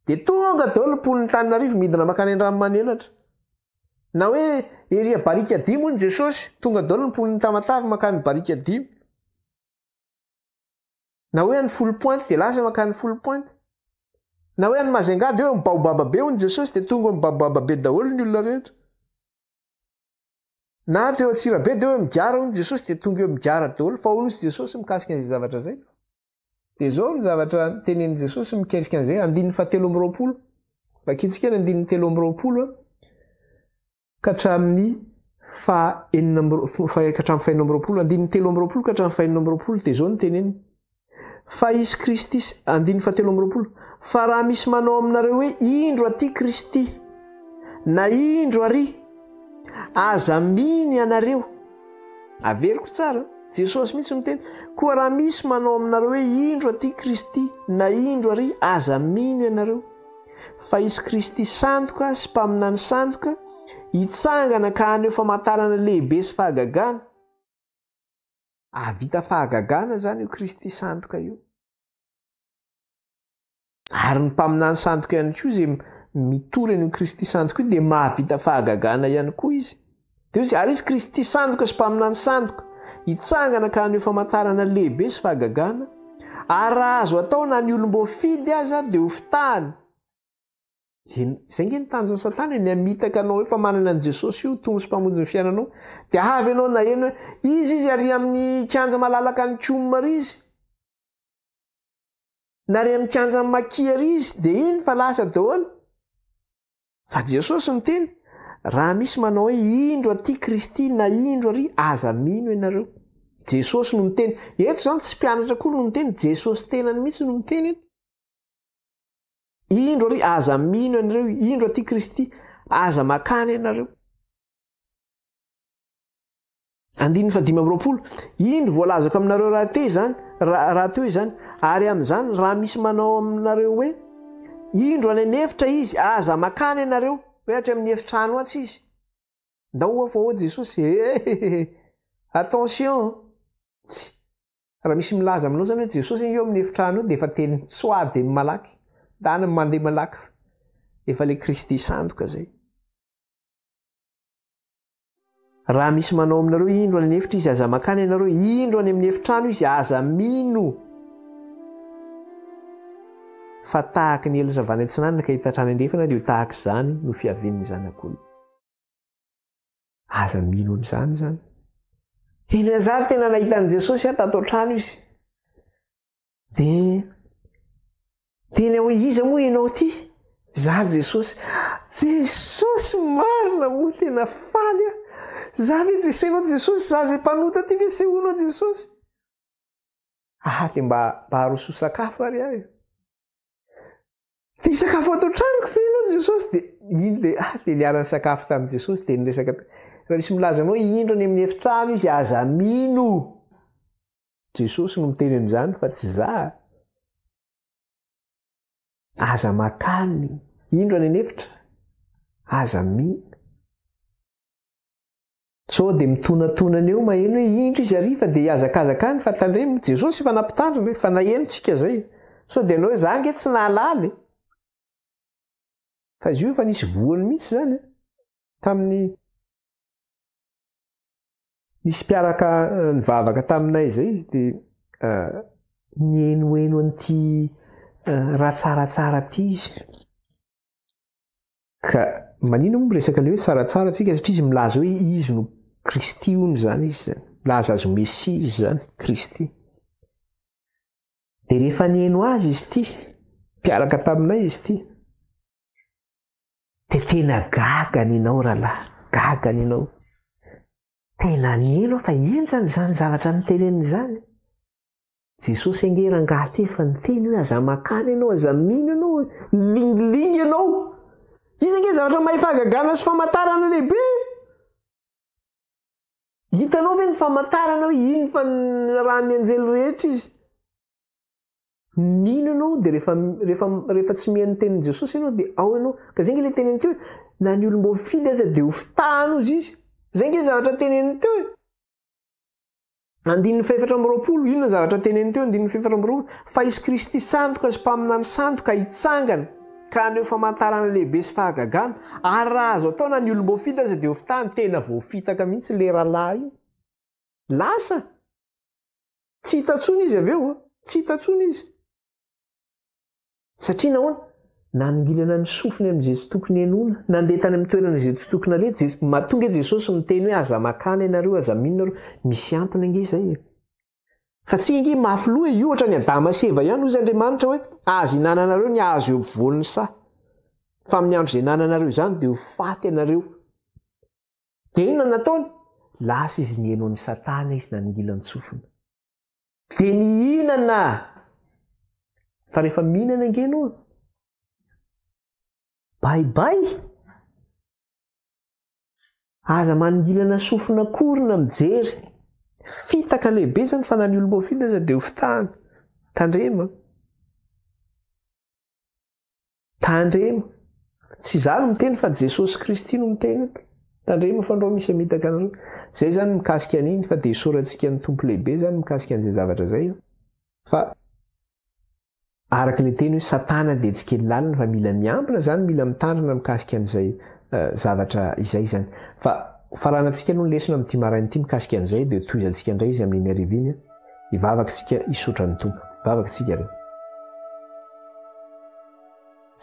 dia tonga daholo pon'ny Tananarivo midina makany an-dranomanelatra. Na hoe ery barika 5 hoy ny Jesosy tonga daholo ny pon'ny Tamatavy makany barika 5. Na hoe any 10 pointy dia lasa makany 10 pointy. Na hoe any Mazengady eo mibaobaba be hoy ny Jesosy dia tonga mibaobaba be daholo ny olona rehetra. Na teo Antsirabe dia hoe migara hoy ny Jesosy dia tonga eo migara daholo. Fa hono sy Jesosy mikasika an'izay zavatra zay. Dia zao ny zavatra tenenin' Jesosy mikasika an'izay 7:20. Vakitsika ny 7:20 ka hatramin'ny 7:20 ka hatramin'ny 7:20 dia zao ny teneniny. Fa izy Kristy 7:20 fa raha misy manao aminareo hoe indro aty Kristy na indro ary aza mino ianareo. Averiko tsara Jesosy mihitsy miteny koa raha misy manao aminareo hoe indro aty Kristy na indro ary aza mino ianareo. Fa izy Kristy sandoka sy mpaminany sandoka hitsangana ka haneo famantarana lehibe sy fahagagana. Vita fahagagana zany io Kristy sandoka io. Ary ny mpaminany sandoka ihany koa izay mitory an'io Kristy sandoka io dia mahavita fahagagana ihany koa izy. Dia izy ary izy Kristy sandoka sy mpaminany sandoka hitsangana ka haneo famantarana lehibe sy fahagagana. Ary raha azo atao na ny olom-boafidy aza dia ho fitahany. Izay nge ny tanjon'ny Satana ny hamitaka anao hoe fa manana an' Jesosy io tombo sy mpamonjy ny fiainanao dia avy ianao na eny hoe izy ary amin'ny kianja malalaka ny Komary izy na ary amin'ny kianja Makiary izy dia iny fa lasa daholo. Fa Jesosy miteny raha misy manao hoe indro aty Kristy na indro ary aza mino ianareo. Jesosy no miteny eto zany tsy mpianatra akory no miteny Jesosy tenany mihitsy no miteny eto. Indro ary aza mino ianareo, indro aty Kristy aza makany ianareo. 7:20 indro voalazako aminareo raha teo izany ary amin'izany raha misy manao aminareo hoe indro any anefitra izy aza makany ianareo hoe hatry amin'ny efitrano atsy izy. Ndao fa Jesosy attention raha misy milaza aminao zany hoe Jesosy eo amin'ny efitrano io dia efa teny soady malaky dana mandeha malaky efa le Kristy sandoka zay. Raha misy manao aminareo indro any anefitra izy aza makany ianareo, indro any amin'ny efitrano izy aza mino. Fa tahaka ny elatra avy any antsinanana ka hitatrany andrefana dia ho tahaka izany no fiavian'ny zanak'olona. Aza mino n'izany zany. Tena zary tena nahitan'i Jesosy tato an-trano izy. Dia tena hoe iza moa ianao ty? Zary Jesosy. Jesosy marina moa tena faly aho. Za ve jesenao Jesosy, za zay mpanota ty ve sehoanao Jesosy? Dia mba haroso sakafo ary aho. Dia sakafo ato an-tranoko fe ianao Jesosy dia iny dia niarany sakafo tamin'i Jesosy dia niresaka raha misy milaza anao indro any amin'ny efitrano izy aza mino. Jesosy no miteny an'izany fa tsy za. Aza makany indro any anefitra aza mino. So dia mitonatonana eo maheno hoe indro izy ary fa dia hiazakazakany fa tandremo Jesosy efa nampitandrina fa nahenontsika zay. So dia anao hoe za nge tsy nahalala fa izy io efa nisy voany mihitsy zany tamin'ny nisy mpiaraka nivavaka taminay zay dia nienoeno an'ity raha tsaratsara ty izy. Ka manino moa resaka le hoe tsaratsara tsika satria izy milaza hoe izy no Kristy hono zany izy zany. Milaza azo Mesia izy zany Kristy. Dia rehefa nieno azy izy ty mpiaraka taminay izy ty dia tena gagany ianao rahalahy, gagany ianao. Tena nieno fa iny zany zany zavatra niteneniny zany. Jesosy ange rangahy efa niteny hoe aza makany ianao, aza mino ianao, lingilingy ianao. Izy ange zavatra mahafahagagana sy famantarana lehibe. Hitanao ve ny famantarana hoe iny fa raha ny anjely rehetra izy. mino anao dia rehefa tsy mihaino tenin'i Jesosy ianao dia ao ianao ka zay nge le teneny teo hoe na ny olom-bo fidy aza dia ho fitahana ozy izy zay nge zavatra teneny teo e andininy faefatra am'roapolo inona zavatra teneny teo andininy faefatra am'roapolo fa izy Kristy sandoka sy mpaminany sandoka hitsangana ka aneo famantarana lehibe sy fahagagana ary raha azo atao na ny olom-bo fidy aza dia ho fitahany tena voafitaka mihitsy le rahalahy io lasa tsy hitatsony izy avy eo tsy hitatsony izy satria nahoana nanongilana ny sofiny amin'izay tsy tokony henoina nandeha tany amin'ny toerana izay tsy tokony aleha mahatonga Jesosy miteny hoe aza makany ianareo aza minonareo misy antony ange zay e fa tsy inge mafy loha io ohatra ny Adama sy Eva ihany ozy Andriamanitra hoe aza hinananareo ny azo eo volony sa fa amin'ny andro izay nananareo izany dia ho faty ianareo dia inona nataony lasa izy nihaino ny Satana izy nanongilany sofiny dia nihinana fa rehefa mihinana ange ianao baibay aza manongilana sofina korina mijery fitaka lehibe zany fa na ny olom-bo fidy aza dia ho fitahana tandrema tsy izaho no miteny fa Jesosy Kristy no miteny tandrema fa andreo misy amitaka anareo zay zany mikasika an'iny fa dia isorantsika ny tompo lehibe zany mikasika an'izay zavatra zay fa araka le teny hoe Satana dia tsy kely lalina fa mila miampina zany mila mitandrina mikasika an'izay zavatra izay zany fa faranantsika no lesona amin'ity maraina ity mikasika an'izay dia toizantsika indray izy amin'ny ariviny hivavakantsika isotra ny tompo vavakantsika ireo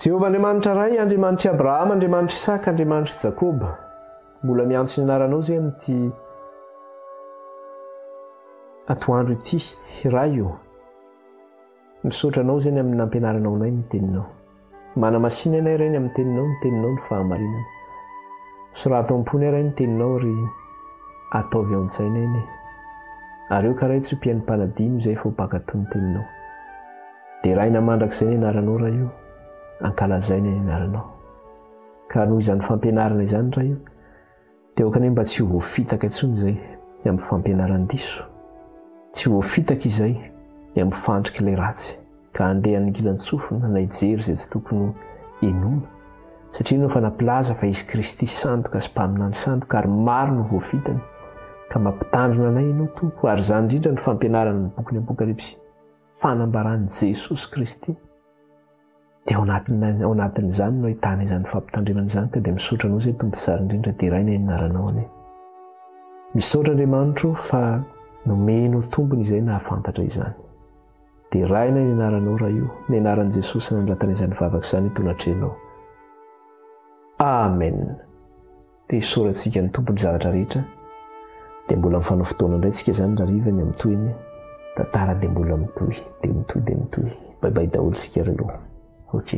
Jehovah Andriamanitra ray Andriamanitra Abrahama Andriamanitra Isaka Andriamanitra Jakoba mbola miantso ny anaranao zay amin'ity atoandro ity ray io misaotra anao zany amin'ny nampianaranao anay ny teninao manamasina anay ray ny amin'ny teninao ny teninao ny fahamarinana sorato am-pony ray ny teninao ry ataovy ao an-tsaina eny ary eo ka ray tsy hompian'ny mpanadino izay fa hopakatoy ny teninao dia ray namandrak'izay ny anaranao raha io ankalazaina ny anaranao ka noho izany fampianarana izany raha io dia oka ny mba tsy ho voafitaka intsony izay amin'ny fampianaran-diso tsy voafitaka izay amin'ny fandrika ilay ratsy ka andeha hanongilany sofina na hijery izay tsy tokony enona satria no fa nampilaza fa izy Kristy sandoka sy mpaminany sandoka ary maro no voafitany ka mampitandrina anay ianao tompo ary izany indrindra ny fampianarana ny boky ny apokalipsy fanambarany Jesosy Kristy dia ao anatin'izany no ahitana izany fampitandrenana izany ka dia misaotra anao izay tompo tsara indrindra dia raina inaranao ane misaotra Andriamanitro fa nomeno tombony izay nahafantatra izany dia raina ny anaranao raha io ny anaran'i Jesosy nanratana izany vavaka izany tonatrenao amen dia isorantsika ny tompony zavatra rehetra dia mbola mifanao fotoana indray tsika izany rarivany amin'ny toyny tantara dia mbola mitohy dia mitohy baibay daholo tsika reloha ok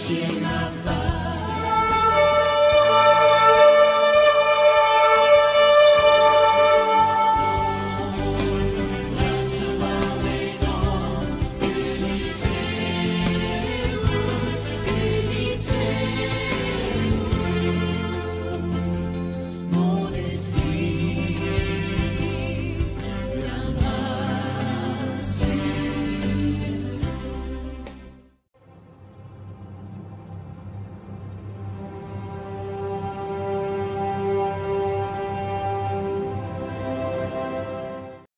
She